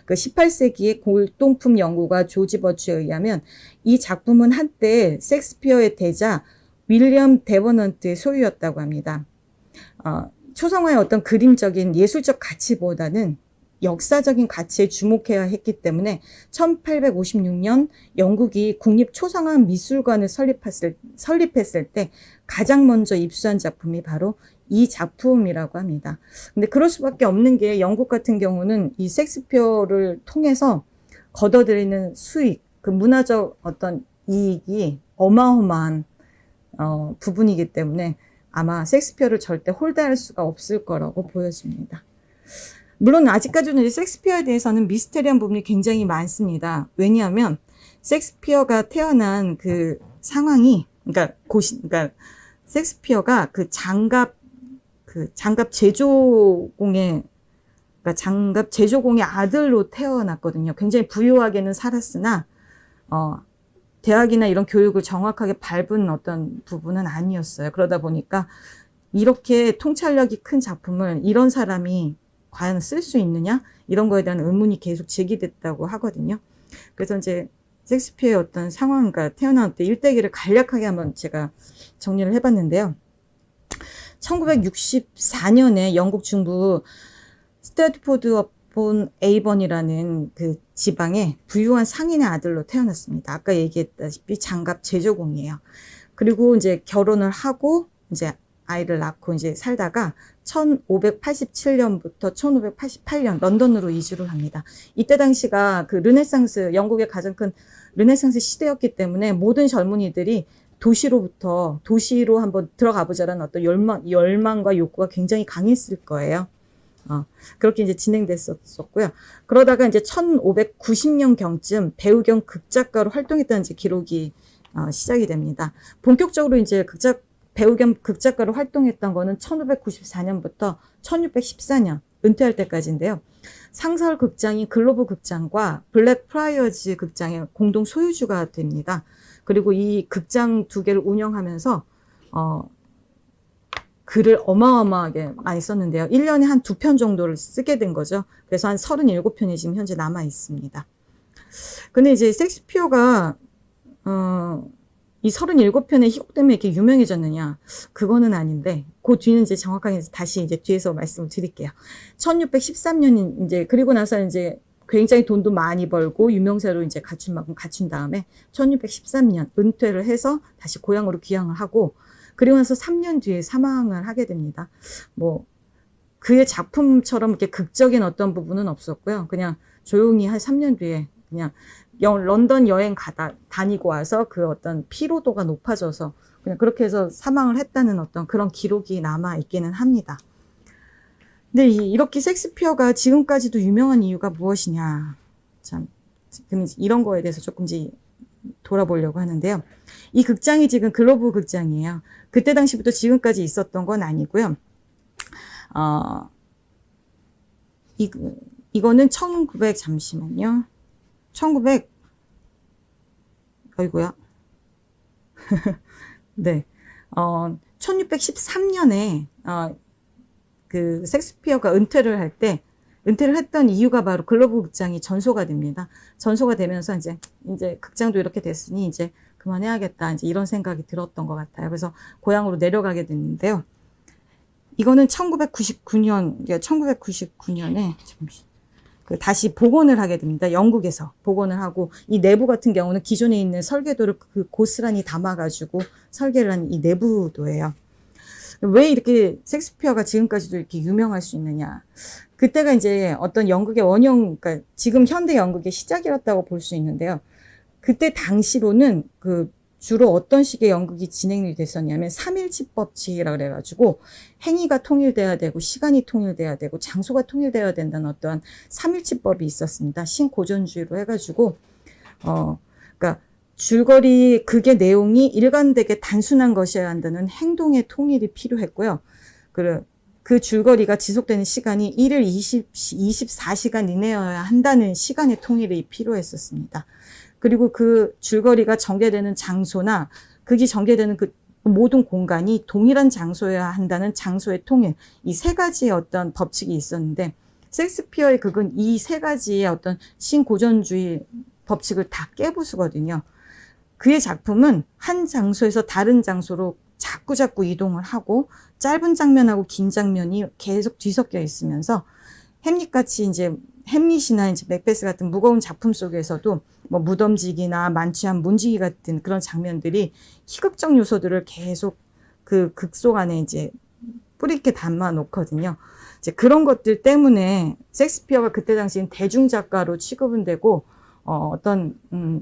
그 18세기의 골동품 연구가 조지 버츠에 의하면 이 작품은 한때 셰익스피어의 대자 윌리엄 데버넌트의 소유였다고 합니다. 초상화의 어떤 그림적인 예술적 가치보다는 역사적인 가치에 주목해야 했기 때문에 1856년 영국이 국립초상화 미술관을 설립했을 때 가장 먼저 입수한 작품이 바로 이 작품이라고 합니다. 근데 그럴 수밖에 없는 게 영국 같은 경우는 이 셰익스피어를 통해서 걷어들이는 수익, 그 문화적 어떤 이익이 어마어마한 부분이기 때문에 아마 셰익스피어를 절대 홀대할 수가 없을 거라고 보여집니다. 물론 아직까지는 이제 섹스피어에 대해서는 미스테리한 부분이 굉장히 많습니다. 왜냐하면 섹스피어가 태어난 그 상황이, 그러니까 섹스피어가 그 장갑 제조공의, 그러니까 장갑 제조공의 아들로 태어났거든요. 굉장히 부유하게는 살았으나, 대학이나 이런 교육을 정확하게 밟은 어떤 부분은 아니었어요. 그러다 보니까 이렇게 통찰력이 큰 작품을 이런 사람이 과연 쓸 수 있느냐? 이런 거에 대한 의문이 계속 제기됐다고 하거든요. 그래서 이제 섹스피어의 어떤 상황, 그러니까 태어난 때 일대기를 간략하게 한번 제가 정리를 해봤는데요. 1964년에 영국 중부 스태트포드 업온 에이번이라는 그 지방의 부유한 상인의 아들로 태어났습니다. 아까 얘기했다시피 장갑 제조공이에요. 그리고 이제 결혼을 하고 이제 아이를 낳고 이제 살다가 1587년부터 1588년 런던으로 이주를 합니다. 이때 당시가 그 르네상스, 영국의 가장 큰 르네상스 시대였기 때문에 모든 젊은이들이 도시로 한번 들어가 보자라는 어떤 열망과 욕구가 굉장히 강했을 거예요. 그렇게 이제 진행됐었고요. 그러다가 이제 1590년경쯤 배우 겸 극작가로 활동했다는 이제 기록이 시작이 됩니다. 본격적으로 이제 배우 겸 극작가로 활동했던 거는 1594년부터 1614년 은퇴할 때까지인데요. 상설 극장인 글로브 극장과 블랙 프라이어즈 극장의 공동 소유주가 됩니다. 그리고 이 극장 두 개를 운영하면서 글을 어마어마하게 많이 썼는데요. 1년에 한 2편 정도를 쓰게 된 거죠. 그래서 한 37편이 지금 현재 남아 있습니다. 근데 이제 섹스피어가 이 37편의 희곡 때문에 이렇게 유명해졌느냐? 그거는 아닌데, 그 뒤는 이제 정확하게 다시 이제 뒤에서 말씀을 드릴게요. 1613년 이제, 그리고 나서 이제 굉장히 돈도 많이 벌고 유명세로 이제 갖춘 만큼 갖춘 다음에 1613년 은퇴를 해서 다시 고향으로 귀향을 하고, 그리고 나서 3년 뒤에 사망을 하게 됩니다. 뭐, 그의 작품처럼 이렇게 극적인 어떤 부분은 없었고요. 그냥 조용히 한 3년 뒤에 그냥 런던 여행 다니고 와서 그 어떤 피로도가 높아져서 그냥 그렇게 해서 사망을 했다는 어떤 그런 기록이 남아 있기는 합니다. 근데 이렇게 섹스피어가 지금까지도 유명한 이유가 무엇이냐. 참, 이런 거에 대해서 조금 돌아보려고 하는데요. 이 극장이 지금 글로브 극장이에요. 그때 당시부터 지금까지 있었던 건 아니고요. 이거는 잠시만요. 어이구야. 네. 1613년에, 그, 섹스피어가 은퇴를 했던 이유가 바로 글로브 극장이 전소가 됩니다. 전소가 되면서 이제 극장도 이렇게 됐으니 이제 그만해야겠다. 이제 이런 생각이 들었던 것 같아요. 그래서 고향으로 내려가게 됐는데요. 이거는 1999년에, 다시 복원을 하게 됩니다. 영국에서 복원을 하고, 이 내부 같은 경우는 기존에 있는 설계도를 고스란히 담아가지고 설계를 한 이 내부도예요. 왜 이렇게 섹스피어가 지금까지도 이렇게 유명할 수 있느냐. 그때가 이제 어떤 영국의 그러니까 지금 현대 영국의 시작이었다고 볼 수 있는데요. 그때 당시로는 주로 어떤 식의 연극이 진행이 됐었냐면 3.1치 법칙이라고 그래가지고 행위가 통일돼야 되고 시간이 통일돼야 되고 장소가 통일돼야 된다는 어떠한 3.1치법이 있었습니다. 신고전주의로 해가지고 그러니까 줄거리 극의 내용이 일관되게 단순한 것이어야 한다는 행동의 통일이 필요했고요. 그 줄거리가 지속되는 시간이 1일 24시간 이내여야 한다는 시간의 통일이 필요했었습니다. 그리고 그 줄거리가 전개되는 장소나 극이 전개되는 그 모든 공간이 동일한 장소여야 한다는 장소의 통일, 이 세 가지의 어떤 법칙이 있었는데 섹스피어의 극은 이 세 가지의 어떤 신고전주의 법칙을 다 깨부수거든요. 그의 작품은 한 장소에서 다른 장소로 자꾸 이동을 하고 짧은 장면하고 긴 장면이 계속 뒤섞여 있으면서 햄릿이나 이제 맥베스 같은 무거운 작품 속에서도 뭐 무덤지기나 만취한 문지기 같은 그런 장면들이 희극적 요소들을 계속 그 극 속 안에 이제 뿌리 있게 담아 놓거든요. 이제 그런 것들 때문에 섹스피어가 그때 당시엔 대중작가로 취급은 되고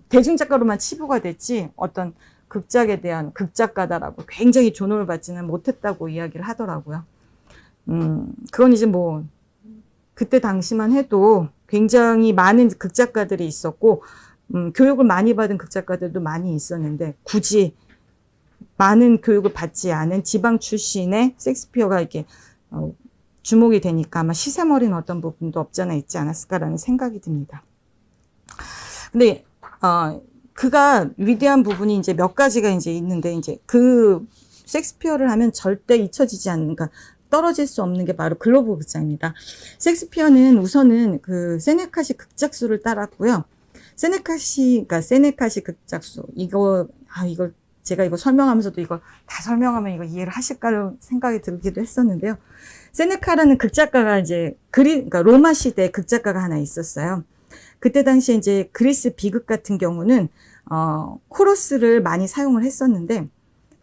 대중작가로만 치부가 됐지 어떤 극작에 대한 극작가다라고 굉장히 존엄을 받지는 못했다고 이야기를 하더라고요. 그건 이제 그때 당시만 해도 굉장히 많은 극작가들이 있었고, 교육을 많이 받은 극작가들도 많이 있었는데, 굳이 많은 교육을 받지 않은 지방 출신의 셰익스피어가 이렇게 주목이 되니까 아마 시샘어린 어떤 부분도 없잖아 있지 않았을까라는 생각이 듭니다. 근데 그가 위대한 부분이 이제 몇 가지가 이제 있는데, 이제 그 셰익스피어를 하면 절대 잊혀지지 않는, 그러니까 떨어질 수 없는 게 바로 글로브 극장입니다. 셰익스피어는 우선은 그 세네카식 극작수를 따랐고요. 그러니까 세네카식 극작수, 이거 제가 이거 설명하면서도 이거 다 설명하면 이거 이해를 하실까라는 생각이 들기도 했었는데요. 세네카라는 극작가가 이제 그러니까 로마 시대 극작가가 하나 있었어요. 그때 당시에 이제 그리스 비극 같은 경우는 코러스를 많이 사용을 했었는데,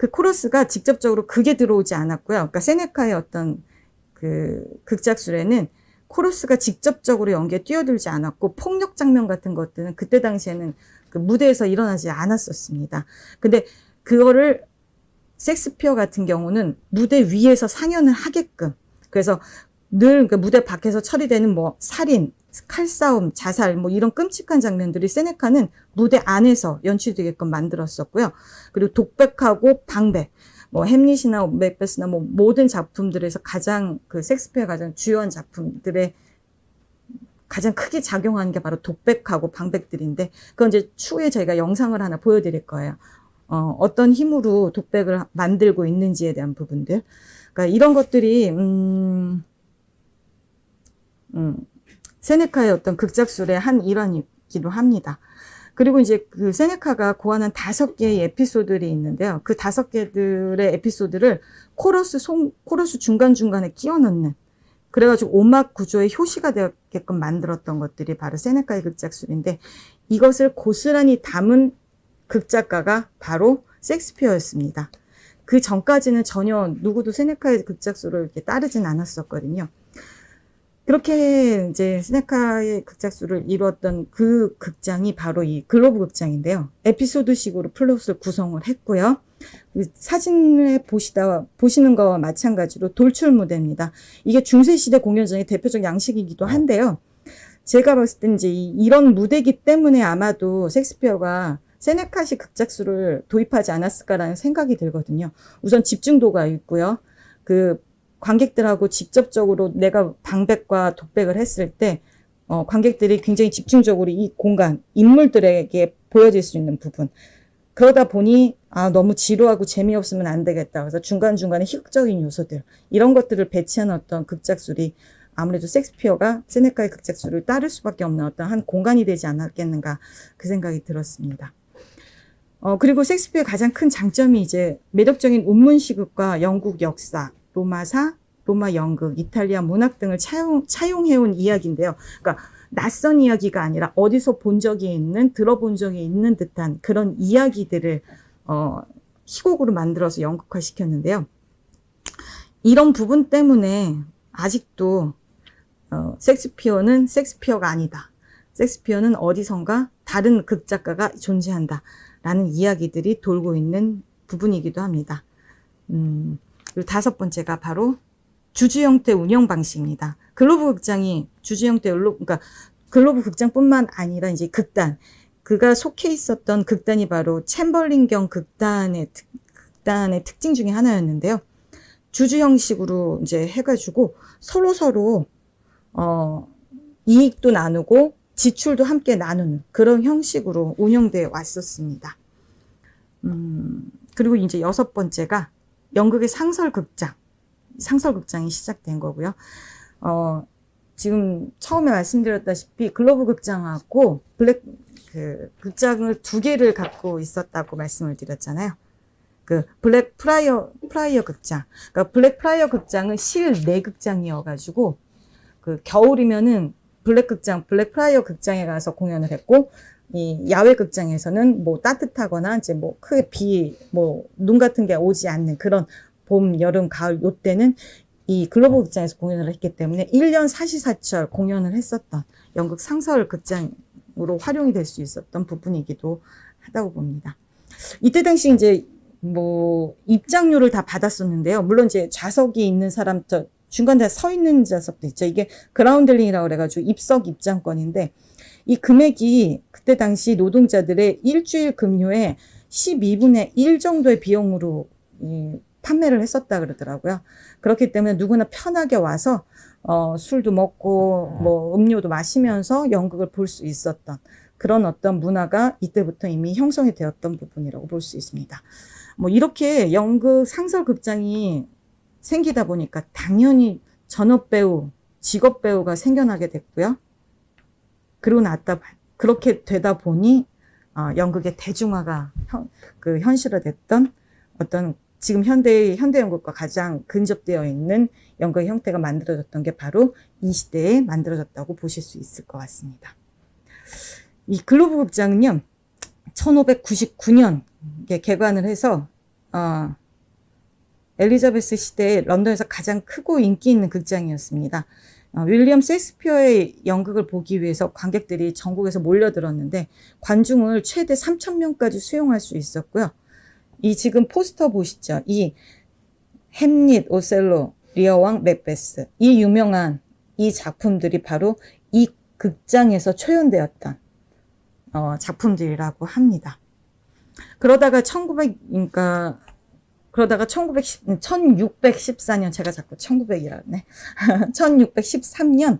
그 코러스가 직접적으로 극에 들어오지 않았고요. 그러니까 세네카의 어떤 그 극작술에는 코러스가 직접적으로 연기에 뛰어들지 않았고, 폭력 장면 같은 것들은 그때 당시에는 그 무대에서 일어나지 않았었습니다. 근데 그거를 셰익스피어 같은 경우는 무대 위에서 상연을 하게끔, 그래서 늘 그러니까 무대 밖에서 처리되는 뭐 살인, 칼싸움, 자살 뭐 이런 끔찍한 장면들이 세네카는 무대 안에서 연출되게끔 만들었었고요. 그리고 독백하고 방백, 뭐 햄릿이나 맥베스나 뭐 모든 작품들에서 가장 그 셰익스피어 가장 주요한 작품들의 가장 크게 작용하는 게 바로 독백하고 방백들인데, 그건 이제 추후에 저희가 영상을 하나 보여드릴 거예요. 어떤 힘으로 독백을 만들고 있는지에 대한 부분들. 그러니까 이런 것들이 세네카의 어떤 극작술의 한 일환이기도 합니다. 그리고 이제 그 세네카가 고안한 5개의 에피소드들이 있는데요. 그 5개들의 에피소드를 코러스 중간중간에 끼워 넣는, 그래가지고 오막 구조의 효시가 되게끔 만들었던 것들이 바로 세네카의 극작술인데, 이것을 고스란히 담은 극작가가 바로 셰익스피어였습니다. 그 전까지는 전혀 누구도 세네카의 극작술을 이렇게 따르진 않았었거든요. 그렇게 이제 세네카의 극작술을 이루었던 그 극장이 바로 이 글로브 극장인데요. 에피소드식으로 플롯을 구성을 했고요. 사진을 보시는 거와 마찬가지로 돌출 무대입니다. 이게 중세시대 공연장의 대표적 양식이기도 한데요. 제가 봤을 때 이제 이런 무대이기 때문에 아마도 셰익스피어가 세네카식 극작술을 도입하지 않았을까라는 생각이 들거든요. 우선 집중도가 있고요. 그 관객들하고 직접적으로 내가 방백과 독백을 했을 때 관객들이 굉장히 집중적으로 이 공간, 인물들에게 보여질 수 있는 부분. 그러다 보니 너무 지루하고 재미없으면 안 되겠다. 그래서 중간중간에 희극적인 요소들, 이런 것들을 배치한 어떤 극작술이 아무래도 셰익스피어가 세네카의 극작술을 따를 수밖에 없는 어떤 한 공간이 되지 않았겠는가, 그 생각이 들었습니다. 그리고 셰익스피어의 가장 큰 장점이 이제 매력적인 운문시극과 영국 역사, 로마사, 로마 연극, 이탈리아 문학 등을 차용해온 이야기인데요. 그러니까 낯선 이야기가 아니라 어디서 본 적이 있는, 들어본 적이 있는 듯한 그런 이야기들을 희곡으로 만들어서 연극화시켰는데요. 이런 부분 때문에 아직도 셰익스피어는 셰익스피어가 아니다. 셰익스피어는 어디선가 다른 극작가가 존재한다. 라는 이야기들이 돌고 있는 부분이기도 합니다. 그리고 5번째가 바로 주주 형태 운영 방식입니다. 글로브 극장이 주주 형태, 그러니까 글로브 극장뿐만 아니라 이제 극단, 그가 속해 있었던 극단이 바로 챔벌린경 극단의 특징 중에 하나였는데요. 주주 형식으로 이제 해가지고 서로 이익도 나누고 지출도 함께 나누는 그런 형식으로 운영되어 왔었습니다. 그리고 이제 6번째가 연극의 상설극장이 시작된 거고요. 지금 처음에 말씀드렸다시피 글로브 극장하고 극장을 2개를 갖고 있었다고 말씀을 드렸잖아요. 그 블랙 프라이어 극장. 그러니까 블랙 프라이어 극장은 실내 극장이어가지고 그 겨울이면은 블랙 프라이어 극장에 가서 공연을 했고, 이 야외 극장에서는 뭐 따뜻하거나 이제 뭐 크게 눈 같은 게 오지 않는 그런 봄, 여름, 가을 요때는 이 글로브 극장에서 공연을 했기 때문에 1년 사시사철 공연을 했었던 연극 상설 극장으로 활용이 될 수 있었던 부분이기도 하다고 봅니다. 이때 당시 이제 뭐 입장료를 다 받았었는데요. 물론 이제 좌석이 있는 사람, 중간에 서 있는 좌석도 있죠. 이게 그라운드링이라고 그래가지고 입석 입장권인데 이 금액이 그때 당시 노동자들의 일주일 급료의 12분의 1 정도의 비용으로 판매를 했었다 그러더라고요. 그렇기 때문에 누구나 편하게 와서 술도 먹고 뭐 음료도 마시면서 연극을 볼 수 있었던 그런 어떤 문화가 이때부터 이미 형성이 되었던 부분이라고 볼 수 있습니다. 뭐 이렇게 연극 상설 극장이 생기다 보니까 당연히 전업 배우, 직업 배우가 생겨나게 됐고요. 그렇게 되다 보니 연극의 대중화가 현실화됐던 어떤 지금 현대 연극과 가장 근접되어 있는 연극의 형태가 만들어졌던 게 바로 이 시대에 만들어졌다고 보실 수 있을 것 같습니다. 이 글로브 극장은요, 1599년에 개관을 해서 엘리자베스 시대에 런던에서 가장 크고 인기 있는 극장이었습니다. 윌리엄 셰익스피어의 연극을 보기 위해서 관객들이 전국에서 몰려들었는데 관중을 최대 3,000명까지 수용할 수 있었고요. 이 지금 포스터 보시죠. 이 햄릿, 오셀로, 리어왕, 맥베스 이 유명한 이 작품들이 바로 이 극장에서 초연되었던 작품들이라고 합니다. 그러다가 1614년 제가 자꾸 1900이라네. 1613년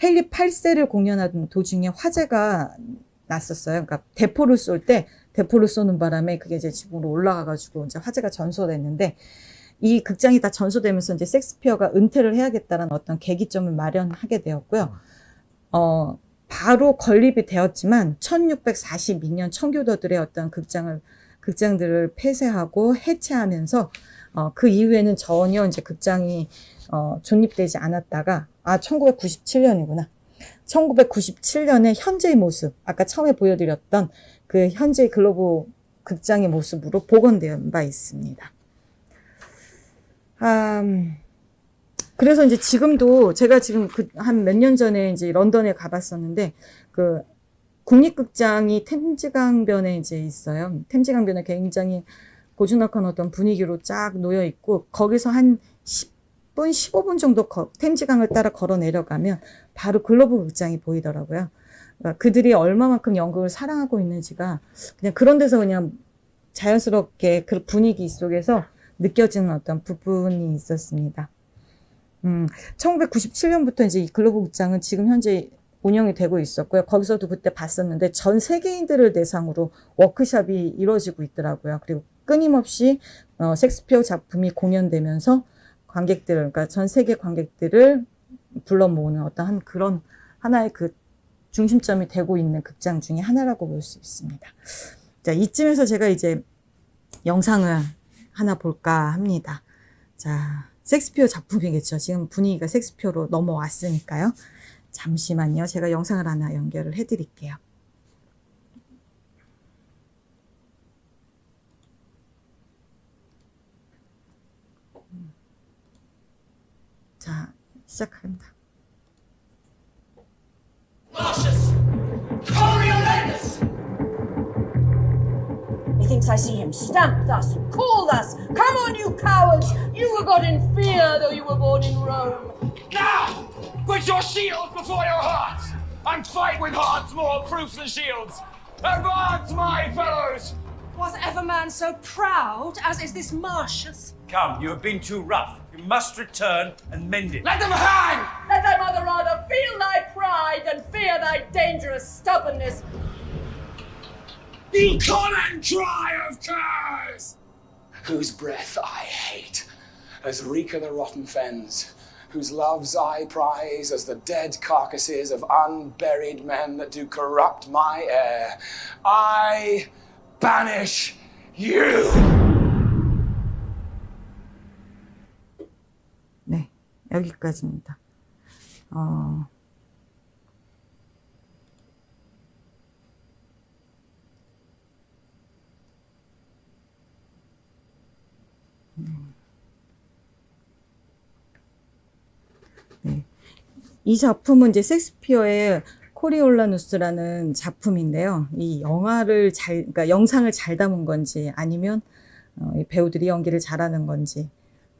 헨리 8세를 공연하던 도중에 화재가 났었어요. 그러니까 대포를 쏘는 바람에 그게 이제 지붕으로 올라가가지고 이제 화재가 전소됐는데 이 극장이 다 전소되면서 이제 셰익스피어가 은퇴를 해야겠다라는 어떤 계기점을 마련하게 되었고요. 바로 건립이 되었지만 1642년 청교도들의 어떤 극장들을 폐쇄하고 해체하면서 그 이후에는 전혀 이제 극장이 존립되지 않았다가 1997년이구나. 1997년에 현재의 모습, 아까 처음에 보여드렸던 그 현재의 글로브 극장의 모습으로 복원된 바 있습니다. 그래서 이제 지금도 제가 지금 한 몇 년 전에 이제 런던에 가봤었는데 그 국립극장이 템즈강변에 이제 있어요. 템즈강변에 굉장히 고즈넉한 어떤 분위기로 쫙 놓여 있고 거기서 한 10분, 15분 정도 템즈강을 따라 걸어 내려가면 바로 글로브 극장이 보이더라고요. 그러니까 그들이 얼마만큼 연극을 사랑하고 있는지가 그냥 그런 데서 그냥 자연스럽게 그 분위기 속에서 느껴지는 어떤 부분이 있었습니다. 1997년부터 이제 이 글로브 극장은 지금 현재 운영이 되고 있었고요. 거기서도 그때 봤었는데 전 세계인들을 대상으로 워크숍이 이루어지고 있더라고요. 그리고 끊임없이 셰익스피어 작품이 공연되면서 그러니까 전 세계 관객들을 불러 모으는 어떤 그런 하나의 그 중심점이 되고 있는 극장 중에 하나라고 볼 수 있습니다. 자, 이쯤에서 제가 이제 영상을 하나 볼까 합니다. 자, 셰익스피어 작품이겠죠. 지금 분위기가 셰익스피어로 넘어왔으니까요. 잠시만요. 제가 영상을 하나 연결을 해드릴게요. 자, 시작합니다. Marcius! Coriolanus! Methinks I see him stamp thus, call thus. Come on, you cowards! You were got in fear, though you were born in Rome. Now! Put your shields before your hearts! And fight with hearts more proof than shields! Advance, my fellows! Was ever man so proud as is this Marcius? Come, you have been too rough. You must return and mend it. Let them hang! Let thy mother rather feel thy pride than fear thy dangerous stubbornness. You common cry of curs! Whose breath I hate, as reek of the rotten fens, whose loves I prize as the dead carcasses of unburied men that do corrupt my air. I banish you! 네, 여기까지입니다. 네. 이 작품은 이제 셰익스피어의 코리올라누스라는 작품인데요. 이 그러니까 영상을 잘 담은 건지 아니면 이 배우들이 연기를 잘하는 건지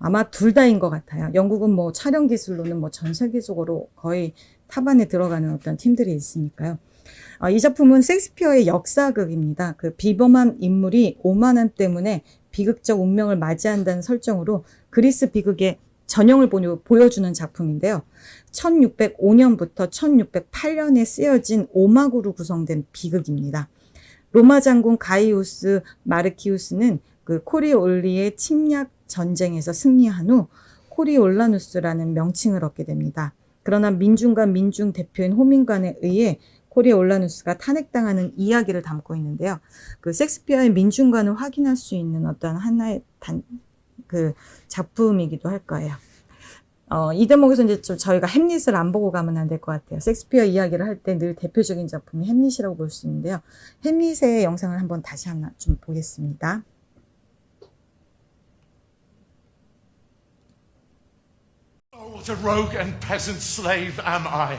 아마 둘 다인 것 같아요. 영국은 뭐 촬영 기술로는 뭐 전 세계적으로 거의 탑안에 들어가는 어떤 팀들이 있으니까요. 이 작품은 셰익스피어의 역사극입니다. 그 비범한 인물이 오만함 때문에 비극적 운명을 맞이한다는 설정으로 그리스 비극의 전형을 보여주는 작품인데요. 1605년부터 1608년에 쓰여진 5막으로 구성된 비극입니다. 로마 장군 가이우스 마르키우스는 그 코리올리의 침략 전쟁에서 승리한 후 코리올라누스라는 명칭을 얻게 됩니다. 그러나 민중과 민중 대표인 호민관에 의해 코리올라누스가 탄핵당하는 이야기를 담고 있는데요. 그 셰익스피어의 민중관을 확인할 수 있는 어떤 하나의 그 작품이기도 할 거예요. 이 대목에서 이제 좀 저희가 햄릿을 안 보고 가면 안 될 것 같아요. 셰익스피어 이야기를 할 때 늘 대표적인 작품이 햄릿이라고 볼 수 있는데요. 햄릿의 영상을 한번 다시 하나 좀 보겠습니다. Oh, what a rogue and peasant slave am I!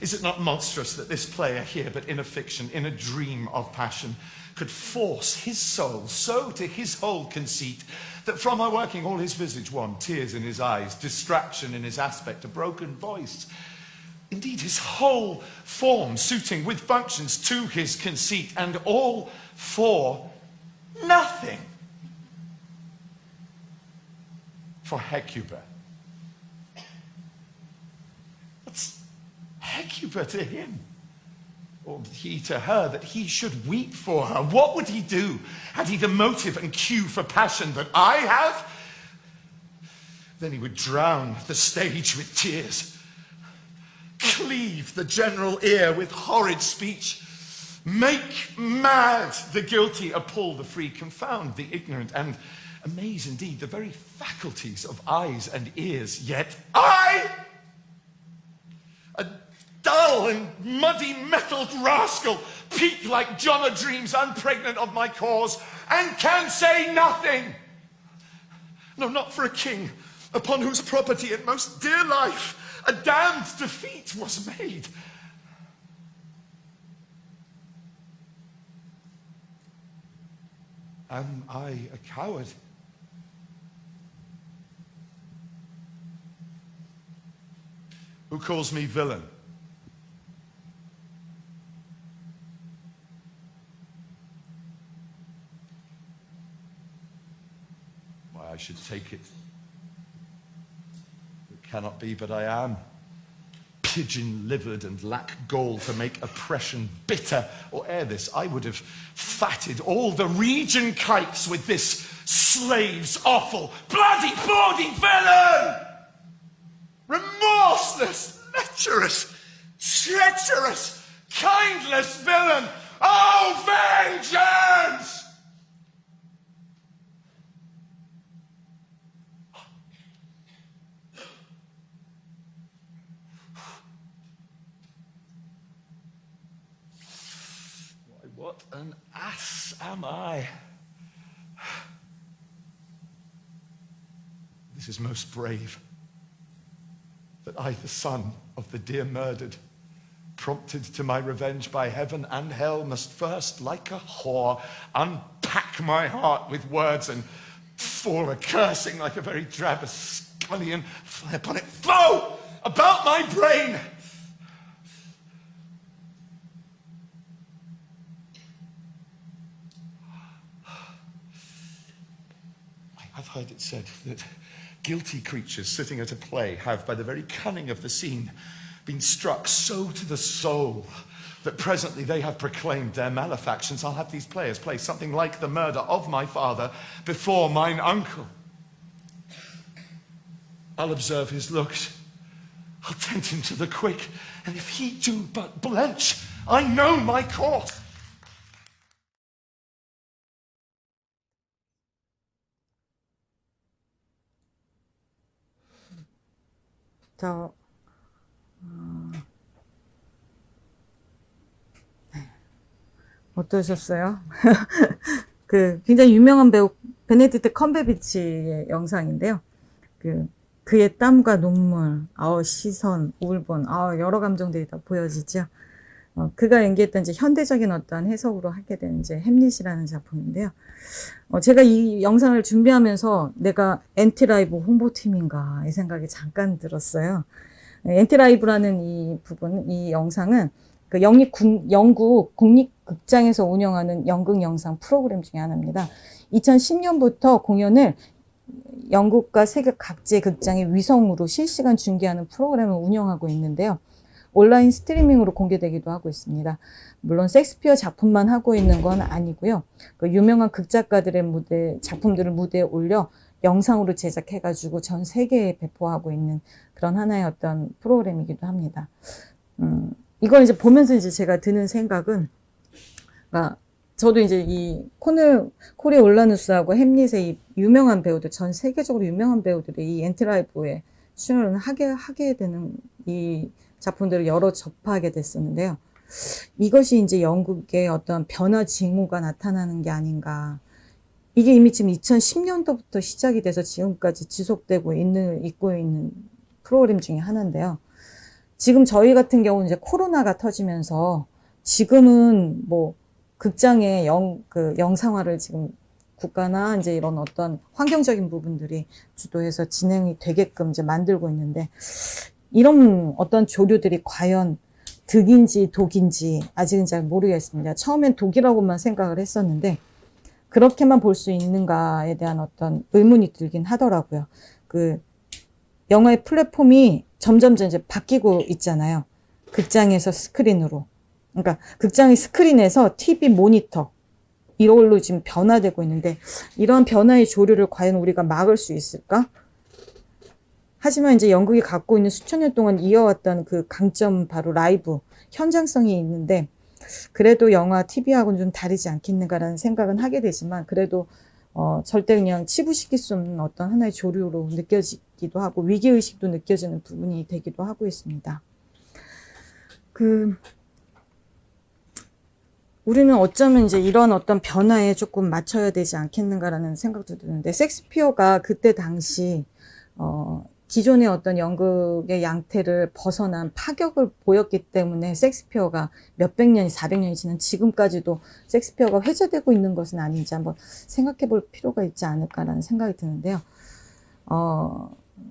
Is it not monstrous that this player here, but in a fiction, in a dream of passion, could force his soul so to his whole conceit that from my working all his visage won, tears in his eyes, distraction in his aspect, a broken voice, indeed his whole form suiting with functions to his conceit, and all for nothing? For Hecuba. What's Hecuba to him? Or he to her, that he should weep for her? What would he do had he the motive and cue for passion that I have? Then he would drown the stage with tears, cleave the general ear with horrid speech, make mad the guilty, appall the free, confound the ignorant, and amaze indeed the very faculties of eyes and ears. Yet I, a dull and muddy metalled rascal, peak like John O'Dreams, unpregnant of my cause, and can say nothing. No, not for a king, upon whose property and most dear life a damned defeat was made. Am I a coward? Who calls me villain? Why, I should take it. It cannot be, but I am. Pigeon-livered and lack gall to make oppression bitter, or ere this I would have fatted all the region kites with this slave's offal. Bloody bawdy villain! Remorseless, lecherous, treacherous, kindless villain! Oh, vengeance! What an ass am I? This is most brave, that I, the son of the dear murdered, prompted to my revenge by heaven and hell, must first, like a whore, unpack my heart with words and fall a-cursing like a very drab scullion, fly upon it, foe, about my brain! I've heard it said that guilty creatures sitting at a play have, by the very cunning of the scene, been struck so to the soul that presently they have proclaimed their malefactions. I'll have these players play something like the murder of my father before mine uncle. I'll observe his looks. I'll tempt him to the quick, and if he do but blench, I know my course. 어떠셨어요? 그 굉장히 유명한 배우 베네딕트 컴베비치의 영상인데요. 그의 땀과 눈물, 시선, 울분, 여러 감정들이 다 보여지죠. 그가 연기했던 이제 현대적인 어떤 해석으로 하게 된 이제 햄릿이라는 작품인데요. 제가 이 영상을 준비하면서 내가 엔티라이브 홍보팀인가 이 생각이 잠깐 들었어요. 엔티라이브라는 이 영상은 그 영국 국립극장에서 운영하는 연극 영상 프로그램 중에 하나입니다. 2010년부터 공연을 영국과 세계 각지의 극장의 위성으로 실시간 중계하는 프로그램을 운영하고 있는데요. 온라인 스트리밍으로 공개되기도 하고 있습니다. 물론 셰익스피어 작품만 하고 있는 건 아니고요. 그 유명한 극작가들의 작품들을 무대에 올려 영상으로 제작해가지고 전 세계에 배포하고 있는 그런 하나의 어떤 프로그램이기도 합니다. 이걸 이제 보면서 이제 제가 드는 생각은, 저도 이제 이 코리 올라누스하고 햄릿의 이 유명한 배우들, 전 세계적으로 유명한 배우들이 이 엔티라이브에 출연을 하게 되는 이 작품들을 여러 접하게 됐었는데요. 이것이 이제 영국의 어떤 변화 징후가 나타나는 게 아닌가. 이게 이미 지금 2010년도부터 시작이 돼서 지금까지 지속되고 있고 있는 프로그램 중에 하나인데요. 지금 저희 같은 경우는 이제 코로나가 터지면서 지금은 뭐 극장의 영상화를 지금 국가나 이제 이런 어떤 환경적인 부분들이 주도해서 진행이 되게끔 이제 만들고 있는데, 이런 어떤 조류들이 과연 득인지 독인지 아직은 잘 모르겠습니다. 처음엔 독이라고만 생각을 했었는데 그렇게만 볼 수 있는가에 대한 어떤 의문이 들긴 하더라고요. 그 영화의 플랫폼이 점점 이제 바뀌고 있잖아요. 극장에서 스크린으로. 그러니까 극장의 스크린에서 TV 모니터, 이걸로 지금 변화되고 있는데, 이런 변화의 조류를 과연 우리가 막을 수 있을까? 하지만 이제 영국이 갖고 있는 수천 년 동안 이어왔던 그 강점, 바로 라이브, 현장성이 있는데, 그래도 영화, TV하고는 좀 다르지 않겠는가라는 생각은 하게 되지만, 그래도 절대 그냥 치부시킬 수 없는 어떤 하나의 조류로 느껴지기도 하고, 위기의식도 느껴지는 부분이 되기도 하고 있습니다. 우리는 어쩌면 이제 이런 어떤 변화에 조금 맞춰야 되지 않겠는가라는 생각도 드는데, 셰익스피어가 그때 당시 기존의 어떤 연극의 양태를 벗어난 파격을 보였기 때문에 셰익스피어가 몇백 년이, 400년이 지난 지금까지도 셰익스피어가 회자되고 있는 것은 아닌지 한번 생각해 볼 필요가 있지 않을까라는 생각이 드는데요.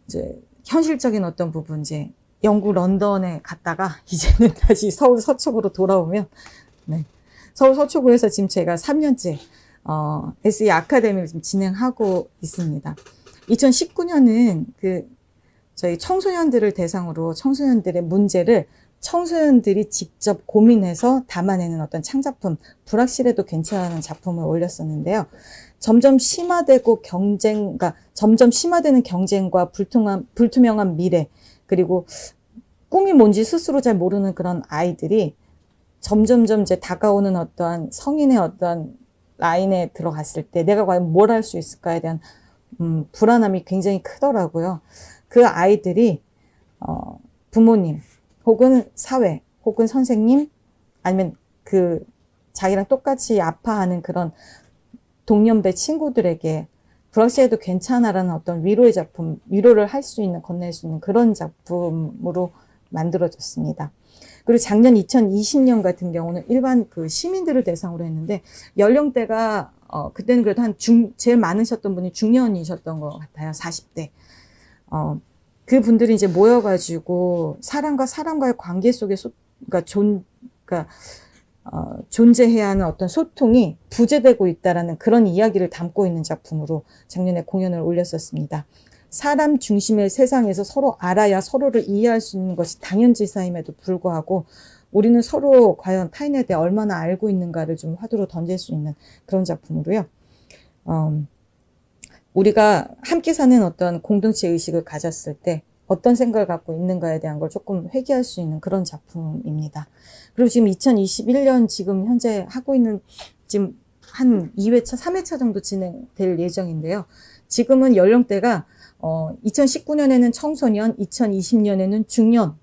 이제 현실적인 어떤 부분, 이제 영국 런던에 갔다가 이제는 다시 서울 서초구로 돌아오면, 네. 서울 서초구에서 지금 제가 3년째 SE 아카데미를 지금 진행하고 있습니다. 2019년은 저희 청소년들을 대상으로 청소년들의 문제를 청소년들이 직접 고민해서 담아내는 어떤 창작품, 불확실해도 괜찮은 작품을 올렸었는데요. 점점 심화되는 경쟁과 불투명한 미래, 그리고 꿈이 뭔지 스스로 잘 모르는 그런 아이들이 점점점 이제 다가오는 어떠한 성인의 어떠한 라인에 들어갔을 때 내가 과연 뭘 할 수 있을까에 대한 불안함이 굉장히 크더라고요. 그 아이들이 부모님 혹은 사회 혹은 선생님 아니면 그 자기랑 똑같이 아파하는 그런 동년배 친구들에게 불확실해도 괜찮아라는 어떤 위로의 작품, 위로를 할 수 있는, 건넬 수 있는 그런 작품으로 만들어졌습니다. 그리고 작년 2020년 같은 경우는 일반 그 시민들을 대상으로 했는데, 연령대가 그때는 그래도 제일 많으셨던 분이 중년이셨던 것 같아요. 40대. 그 분들이 이제 모여가지고 사람과 사람과의 관계 속에 존재해야 하는 어떤 소통이 부재되고 있다라는 그런 이야기를 담고 있는 작품으로 작년에 공연을 올렸었습니다. 사람 중심의 세상에서 서로 알아야 서로를 이해할 수 있는 것이 당연지사임에도 불구하고 우리는 서로 과연 타인에 대해 얼마나 알고 있는가를 좀 화두로 던질 수 있는 그런 작품으로요. 우리가 함께 사는 어떤 공동체 의식을 가졌을 때 어떤 생각을 갖고 있는가에 대한 걸 조금 회귀할 수 있는 그런 작품입니다. 그리고 지금 2021년 지금 현재 하고 있는 지금 한 2회차, 3회차 정도 진행될 예정인데요. 지금은 연령대가 2019년에는 청소년, 2020년에는 중년,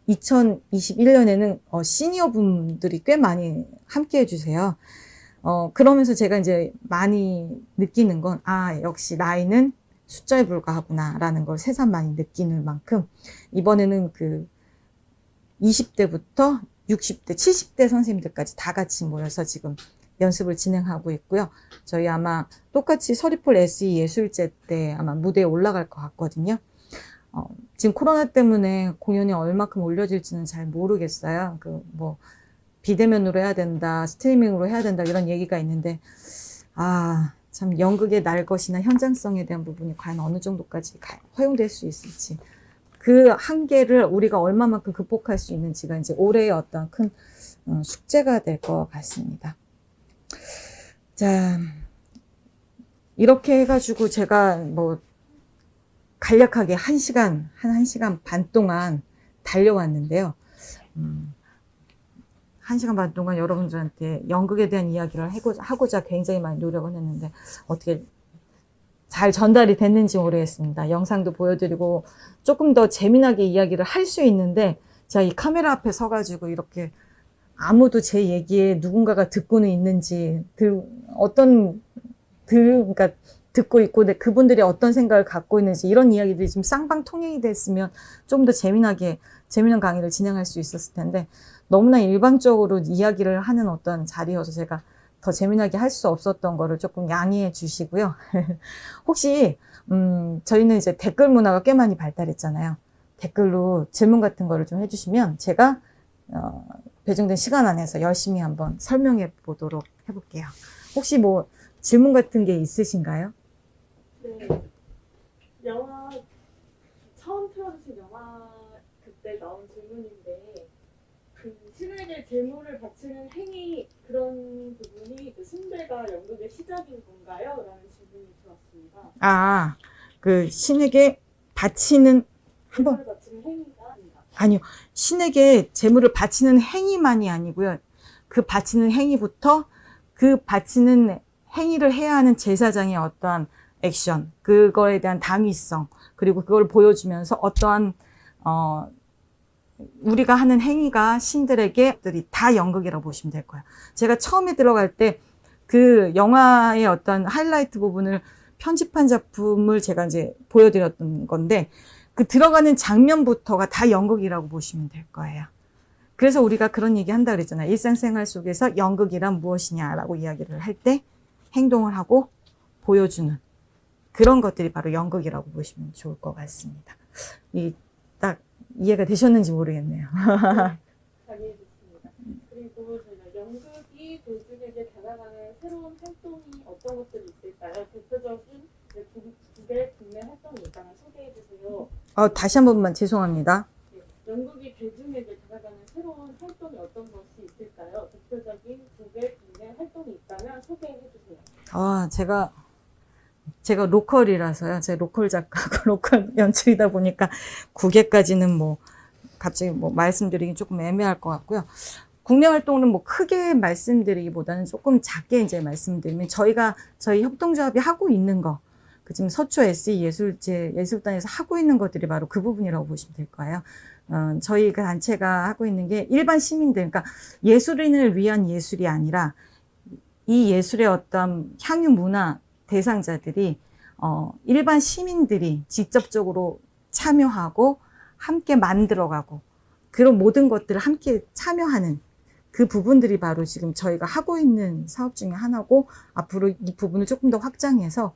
2021년에는 시니어 분들이 꽤 많이 함께 해주세요. 그러면서 제가 이제 많이 느끼는 건, 역시 나이는 숫자에 불과하구나라는 걸 새삼 많이 느끼는 만큼, 이번에는 그 20대부터 60대, 70대 선생님들까지 다 같이 모여서 지금 연습을 진행하고 있고요. 저희 아마 똑같이 서리풀 SE 예술제 때 아마 무대에 올라갈 것 같거든요. 지금 코로나 때문에 공연이 얼마큼 올려질지는 잘 모르겠어요. 비대면으로 해야 된다, 스트리밍으로 해야 된다, 이런 얘기가 있는데, 참, 연극의 날 것이나 현장성에 대한 부분이 과연 어느 정도까지 허용될 수 있을지, 그 한계를 우리가 얼마만큼 극복할 수 있는지가 이제 올해의 어떤 큰 숙제가 될 것 같습니다. 자, 이렇게 해가지고 제가 간략하게 1시간 반 동안 달려왔는데요. 1시간 반 동안 여러분들한테 연극에 대한 이야기를 하고자 굉장히 많이 노력을 했는데 어떻게 잘 전달이 됐는지 모르겠습니다. 영상도 보여드리고 조금 더 재미나게 이야기를 할 수 있는데 제가 이 카메라 앞에 서가지고 이렇게 아무도 제 얘기에 누군가가 듣고는 있는지 그러니까 듣고 있고 그분들이 어떤 생각을 갖고 있는지 이런 이야기들이 좀 쌍방통행이 됐으면 좀 더 재미난 강의를 진행할 수 있었을 텐데 너무나 일방적으로 이야기를 하는 어떤 자리여서 제가 더 재미나게 할 수 없었던 거를 조금 양해해 주시고요. 혹시 저희는 이제 댓글 문화가 꽤 많이 발달했잖아요. 댓글로 질문 같은 거를 좀 해주시면 제가 배정된 시간 안에서 열심히 한번 설명해 보도록 해볼게요. 혹시 질문 같은 게 있으신가요? 네. 영화 처음 틀어주신 영화 그때 나온 질문인데 그 신에게 재물을 바치는 행위 그런 부분이 그 신들과 연극의 시작인 건가요? 라는 질문이 들어왔습니다. 그 신에게 바치는 재물을 바치는 행위가 아니다. 아니요. 신에게 재물을 바치는 행위만이 아니고요. 그 바치는 행위부터 그 바치는 행위를 해야 하는 제사장의 어떠한 액션, 그거에 대한 당위성, 그리고 그걸 보여주면서 어떠한 우리가 하는 행위가 신들에게 다 연극이라고 보시면 될 거예요. 제가 처음에 들어갈 때 그 영화의 어떤 하이라이트 부분을 편집한 작품을 제가 이제 보여드렸던 건데 그 들어가는 장면부터가 다 연극이라고 보시면 될 거예요. 그래서 우리가 그런 얘기 한다 그랬잖아요. 일상생활 속에서 연극이란 무엇이냐라고 이야기를 할 때 행동을 하고 보여주는 그런 것들이 바로 연극이라고 보시면 좋을 것 같습니다. 딱 이해가 되셨는지 모르겠네요. 잘 이해됐습니다. 그리고 저희가 연극이 대중에게 다가가는 새로운 활동이 어떤 것들이 있을까요? 대표적인 국외 국내 활동이 있다면 소개해 주세요. 다시 한 번만 죄송합니다. 네. 연극이 대중에게 다가가는 새로운 활동이 어떤 것이 있을까요? 대표적인 국외 국내 활동이 있다면 소개해 주세요. 제가 로컬이라서요. 제가 로컬 작가고 로컬 연출이다 보니까 국외까지는 갑자기 말씀드리기 조금 애매할 것 같고요. 국내 활동은 크게 말씀드리기보다는 조금 작게 이제 말씀드리면 저희 협동조합이 하고 있는 거, 지금 서초 SE 예술단에서 하고 있는 것들이 바로 그 부분이라고 보시면 될 거예요. 저희 그 단체가 하고 있는 게 일반 시민들, 그러니까 예술인을 위한 예술이 아니라 이 예술의 어떤 향유 문화 대상자들이 일반 시민들이 직접적으로 참여하고 함께 만들어가고 그런 모든 것들을 함께 참여하는 그 부분들이 바로 지금 저희가 하고 있는 사업 중에 하나고 앞으로 이 부분을 조금 더 확장해서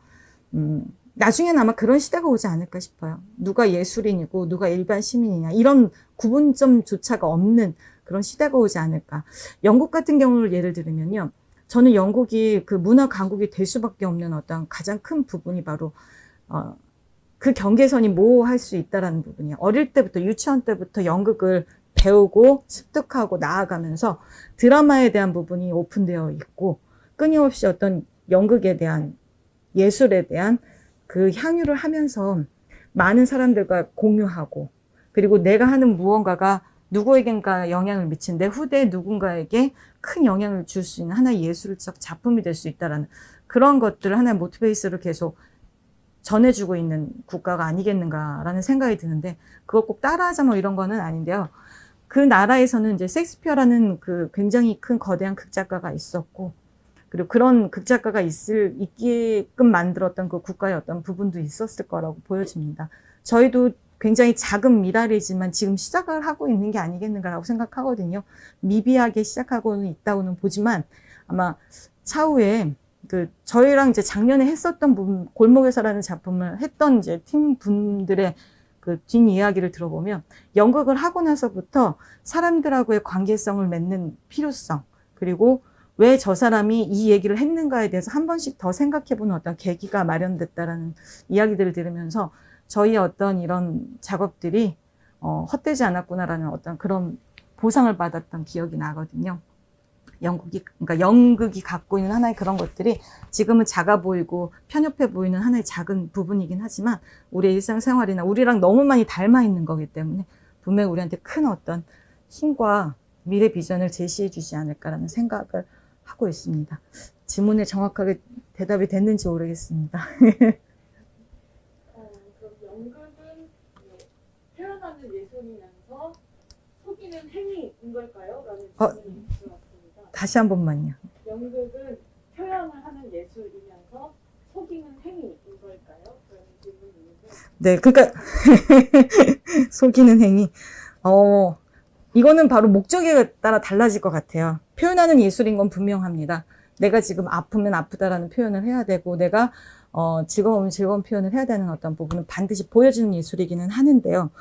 나중에는 아마 그런 시대가 오지 않을까 싶어요. 누가 예술인이고 누가 일반 시민이냐 이런 구분점조차가 없는 그런 시대가 오지 않을까. 영국 같은 경우를 예를 들면요. 저는 영국이 그 문화 강국이 될 수밖에 없는 어떤 가장 큰 부분이 바로 그 경계선이 모호할 수 있다라는 부분이에요. 어릴 때부터 유치원 때부터 연극을 배우고 습득하고 나아가면서 드라마에 대한 부분이 오픈되어 있고 끊임없이 어떤 연극에 대한 예술에 대한 그 향유를 하면서 많은 사람들과 공유하고 그리고 내가 하는 무언가가 누구에겐가 영향을 미친 내 후대 누군가에게 큰 영향을 줄 수 있는 하나의 예술적 작품이 될 수 있다라는 그런 것들을 하나의 모티베이스로 계속 전해주고 있는 국가가 아니겠는가라는 생각이 드는데 그걸 꼭 따라하자 이런 거는 아닌데요. 그 나라에서는 이제 셰익스피어라는 그 굉장히 큰 거대한 극작가가 있었고 그리고 그런 극작가가 있게끔 만들었던 그 국가의 어떤 부분도 있었을 거라고 보여집니다. 저희도 굉장히 작은 미랄이지만 지금 시작을 하고 있는 게 아니겠는가라고 생각하거든요. 미비하게 시작하고는 있다고는 보지만 아마 차후에 저희랑 이제 작년에 했었던 부분, 골목에서라는 작품을 했던 이제 팀 분들의 그 뒷이야기를 들어보면 연극을 하고 나서부터 사람들하고의 관계성을 맺는 필요성, 그리고 왜 저 사람이 이 얘기를 했는가에 대해서 한 번씩 더 생각해보는 어떤 계기가 마련됐다라는 이야기들을 들으면서 저희 어떤 이런 작업들이 헛되지 않았구나라는 어떤 그런 보상을 받았던 기억이 나거든요. 그러니까 연극이 갖고 있는 하나의 그런 것들이 지금은 작아 보이고 편협해 보이는 하나의 작은 부분이긴 하지만 우리의 일상생활이나 우리랑 너무 많이 닮아 있는 거기 때문에 분명히 우리한테 큰 어떤 힘과 미래 비전을 제시해 주지 않을까라는 생각을 하고 있습니다. 질문에 정확하게 대답이 됐는지 모르겠습니다. 그럼 연극은 표현하는 예술이면서 속이는 행위인 걸까요? 라는 질문이 들어왔습니다. 다시 한 번만요. 연극은 표현을 하는 예술이면서 속이는 행위인 걸까요? 라는 질문이 있는데 네, 그러니까 속이는 행위. 이거는 바로 목적에 따라 달라질 것 같아요. 표현하는 예술인 건 분명합니다. 내가 지금 아프면 아프다라는 표현을 해야 되고, 내가 즐거우면 즐거운 표현을 해야 되는 어떤 부분은 반드시 보여주는 예술이기는 하는데요.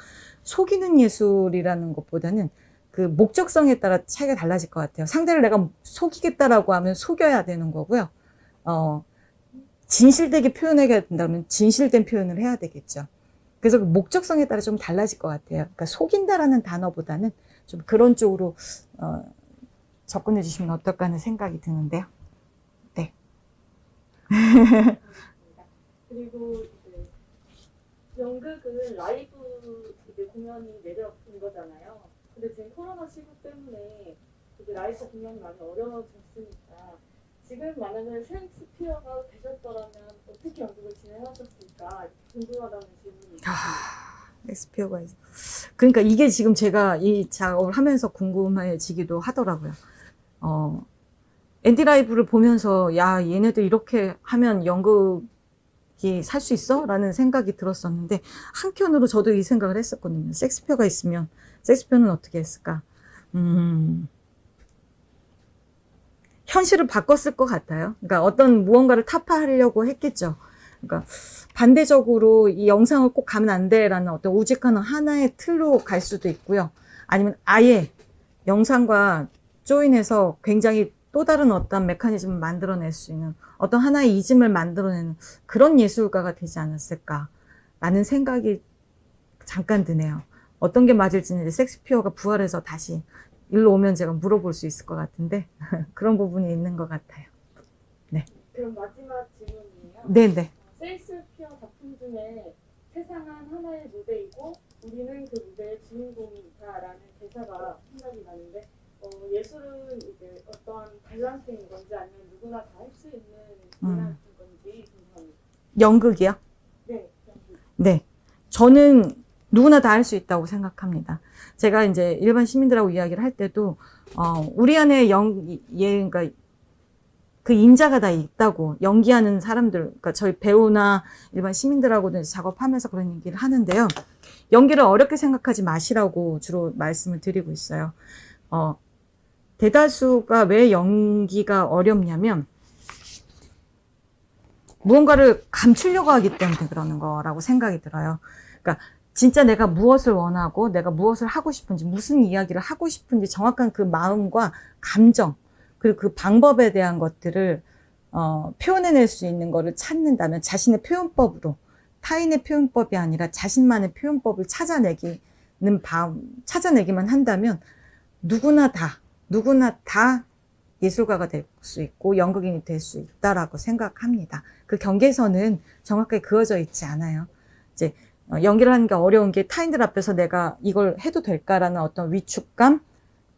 속이는 예술이라는 것보다는 그 목적성에 따라 차이가 달라질 것 같아요. 상대를 내가 속이겠다라고 하면 속여야 되는 거고요. 진실되게 표현해야 된다면 진실된 표현을 해야 되겠죠. 그래서 그 목적성에 따라 좀 달라질 것 같아요. 그러니까 속인다라는 단어보다는 좀 그런 쪽으로 접근해 주시면 어떨까 하는 생각이 드는데요. 네. 그리고 이제 연극은 라이브 이제 공연이 내려온 거잖아요. 근데 지금 코로나 시국 때문에 이제 라이브 공연이 많이 어려워졌으니까 지금 만약에 셰익스피어가 되셨더라면 어떻게 연극을 진행하셨을까 궁금하다는 질문이 있습니다. 셰익스피어가 있어. 그러니까 이게 지금 제가 이 작업을 하면서 궁금해지기도 하더라고요. 앤디 라이브를 보면서 야 얘네들 이렇게 하면 연극이 살 수 있어? 라는 생각이 들었었는데 한켠으로 저도 이 생각을 했었거든요. 셰익스피어가 있으면 셰익스피어는 어떻게 했을까? 현실을 바꿨을 것 같아요. 그러니까 어떤 무언가를 타파하려고 했겠죠. 그러니까 반대적으로 이 영상을 꼭 가면 안 돼라는 어떤 우직한 하나의 틀로 갈 수도 있고요. 아니면 아예 영상과 조인해서 굉장히 또 다른 어떤 메커니즘을 만들어낼 수 있는 어떤 하나의 이즘을 만들어내는 그런 예술가가 되지 않았을까라는 생각이 잠깐 드네요. 어떤 게 맞을지는 이제 셰익스피어가 부활해서 다시 일로 오면 제가 물어볼 수 있을 것 같은데 그런 부분이 있는 것 같아요. 네. 그럼 마지막 질문이에요. 네네. 셰익스피어 작품 중에 세상은 하나의 무대이고 우리는 그 무대의 주인공이다라는 대사가 생각이 나는데 예술은 이제 어떠한 밸런스인 건지 아니면 누구나 다 할 수 있는 밸런스인 건지 궁금합니다. 연극이요? 네, 연극. 네. 저는 누구나 다 할 수 있다고 생각합니다. 제가 이제 일반 시민들하고 이야기를 할 때도, 우리 안에 그러니까 그 인자가 다 있다고, 연기하는 사람들, 그러니까 저희 배우나 일반 시민들하고도 작업하면서 그런 얘기를 하는데요. 연기를 어렵게 생각하지 마시라고 주로 말씀을 드리고 있어요. 대다수가 왜 연기가 어렵냐면, 무언가를 감추려고 하기 때문에 그러는 거라고 생각이 들어요. 그러니까 진짜 내가 무엇을 원하고 내가 무엇을 하고 싶은지 무슨 이야기를 하고 싶은지 정확한 그 마음과 감정 그리고 그 방법에 대한 것들을 표현해낼 수 있는 거를 찾는다면 자신의 표현법으로 타인의 표현법이 아니라 자신만의 표현법을 찾아내기만 한다면 누구나 다 예술가가 될 수 있고 연극인이 될 수 있다라고 생각합니다. 그 경계선은 정확하게 그어져 있지 않아요. 이제 연기를 하는 게 어려운 게 타인들 앞에서 내가 이걸 해도 될까라는 어떤 위축감,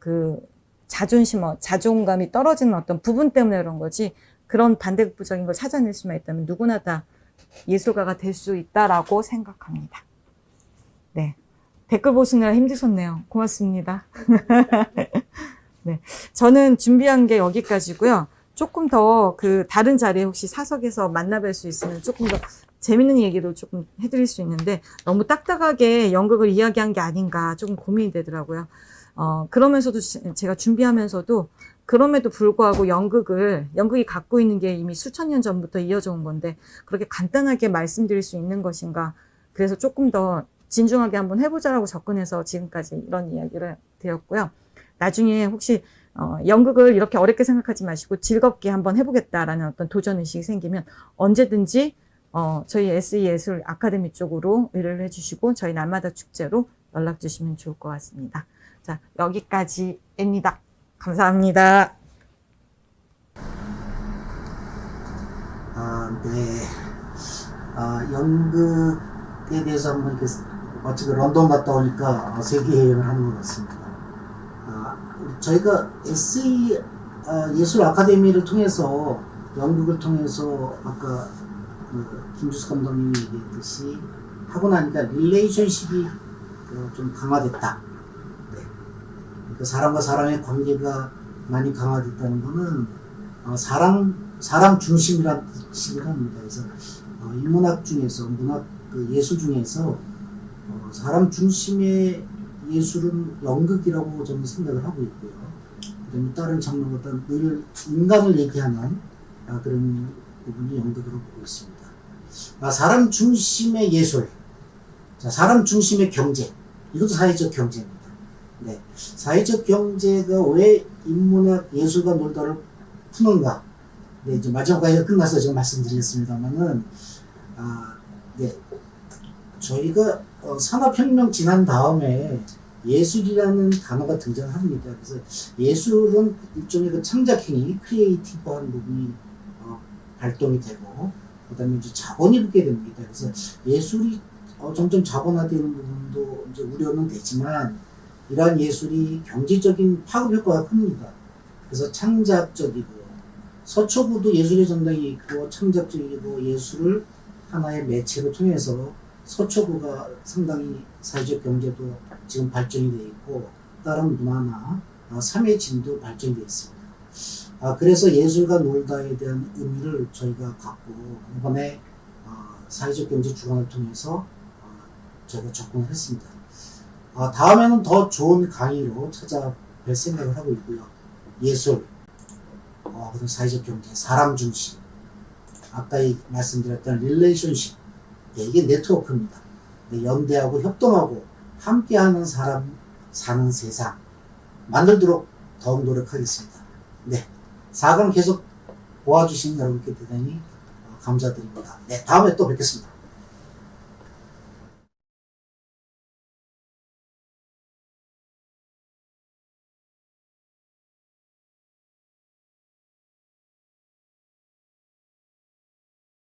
그 자존감이 떨어지는 어떤 부분 때문에 그런 거지 그런 반대급부적인 걸 찾아낼 수만 있다면 누구나 다 예술가가 될 수 있다라고 생각합니다. 네. 댓글 보시느라 힘드셨네요. 고맙습니다. 네. 저는 준비한 게 여기까지고요. 조금 더 그 다른 자리에 혹시 사석에서 만나뵐 수 있으면 조금 더 재밌는 얘기도 조금 해드릴 수 있는데 너무 딱딱하게 연극을 이야기한 게 아닌가 조금 고민이 되더라고요. 그러면서도 제가 준비하면서도 그럼에도 불구하고 연극이 갖고 있는 게 이미 수천 년 전부터 이어져 온 건데 그렇게 간단하게 말씀드릴 수 있는 것인가. 그래서 조금 더 진중하게 한번 해보자라고 접근해서 지금까지 이런 이야기를 드렸고요. 나중에 혹시 연극을 이렇게 어렵게 생각하지 마시고 즐겁게 한번 해보겠다라는 어떤 도전의식이 생기면 언제든지 저희 SE예술 아카데미 쪽으로 의뢰를 해주시고 저희 날마다 축제로 연락 주시면 좋을 것 같습니다. 자, 여기까지입니다. 감사합니다. 네. 연극에 대해서 한번 이렇게 어차피 런던 갔다 오니까 세계 여행을 하는 것 같습니다. 저희가 SE 예술 아카데미를 통해서 연극을 통해서 아까 김주수 감독님이 얘기했듯이 하고 나니까 릴레이션십이 좀 강화됐다. 네. 그러니까 사람과 사람의 관계가 많이 강화됐다는 거는 사람 중심이라는 뜻이긴 합니다. 그래서 인문학 중에서 예술 중에서 사람 중심의 예술은 연극이라고 저는 생각을 하고 있고요. 그다음에 다른 장르보다 늘 인간을 얘기하는 그런 부분이 연극으로 보고 있습니다. 사람 중심의 예술, 사람 중심의 경제, 이것도 사회적 경제입니다. 네, 사회적 경제가 왜 인문학 예술과 놀다를 푸는가? 네, 이제 마지막 과제가 끝나서 지금 말씀드리겠습니다만은, 네, 저희가 산업혁명 지난 다음에 예술이라는 단어가 등장을 합니다. 그래서 예술은 일종의 그 창작행위, 크리에이티브한 부분이 발동이 되고, 그 다음에 이제 자본이 붙게 됩니다. 그래서 예술이 점점 자본화되는 부분도 이제 우려는 되지만, 이러한 예술이 경제적인 파급 효과가 큽니다. 그래서 창작적이고, 서초구도 예술의 전당이 있고, 창작적이고, 예술을 하나의 매체로 통해서 서초구가 상당히 사회적 경제도 지금 발전이 되어 있고 다른 문화나 사회진도 발전이 되어 있습니다. 그래서 예술과 놀다에 대한 의미를 저희가 갖고 이번에 사회적 경제 주관을 통해서 저희가 접근을 했습니다. 다음에는 더 좋은 강의로 찾아뵐 생각을 하고 있고요. 예술, 그리고 사회적 경제, 사람 중심, 아까 말씀드렸던 릴레이션십, 이게 네트워크입니다. 연대하고 협동하고 함께하는 사람 사는 세상 만들도록 더욱 노력하겠습니다. 네, 4강 계속 도와주신 여러분께 대단히 감사드립니다. 네, 다음에 또 뵙겠습니다.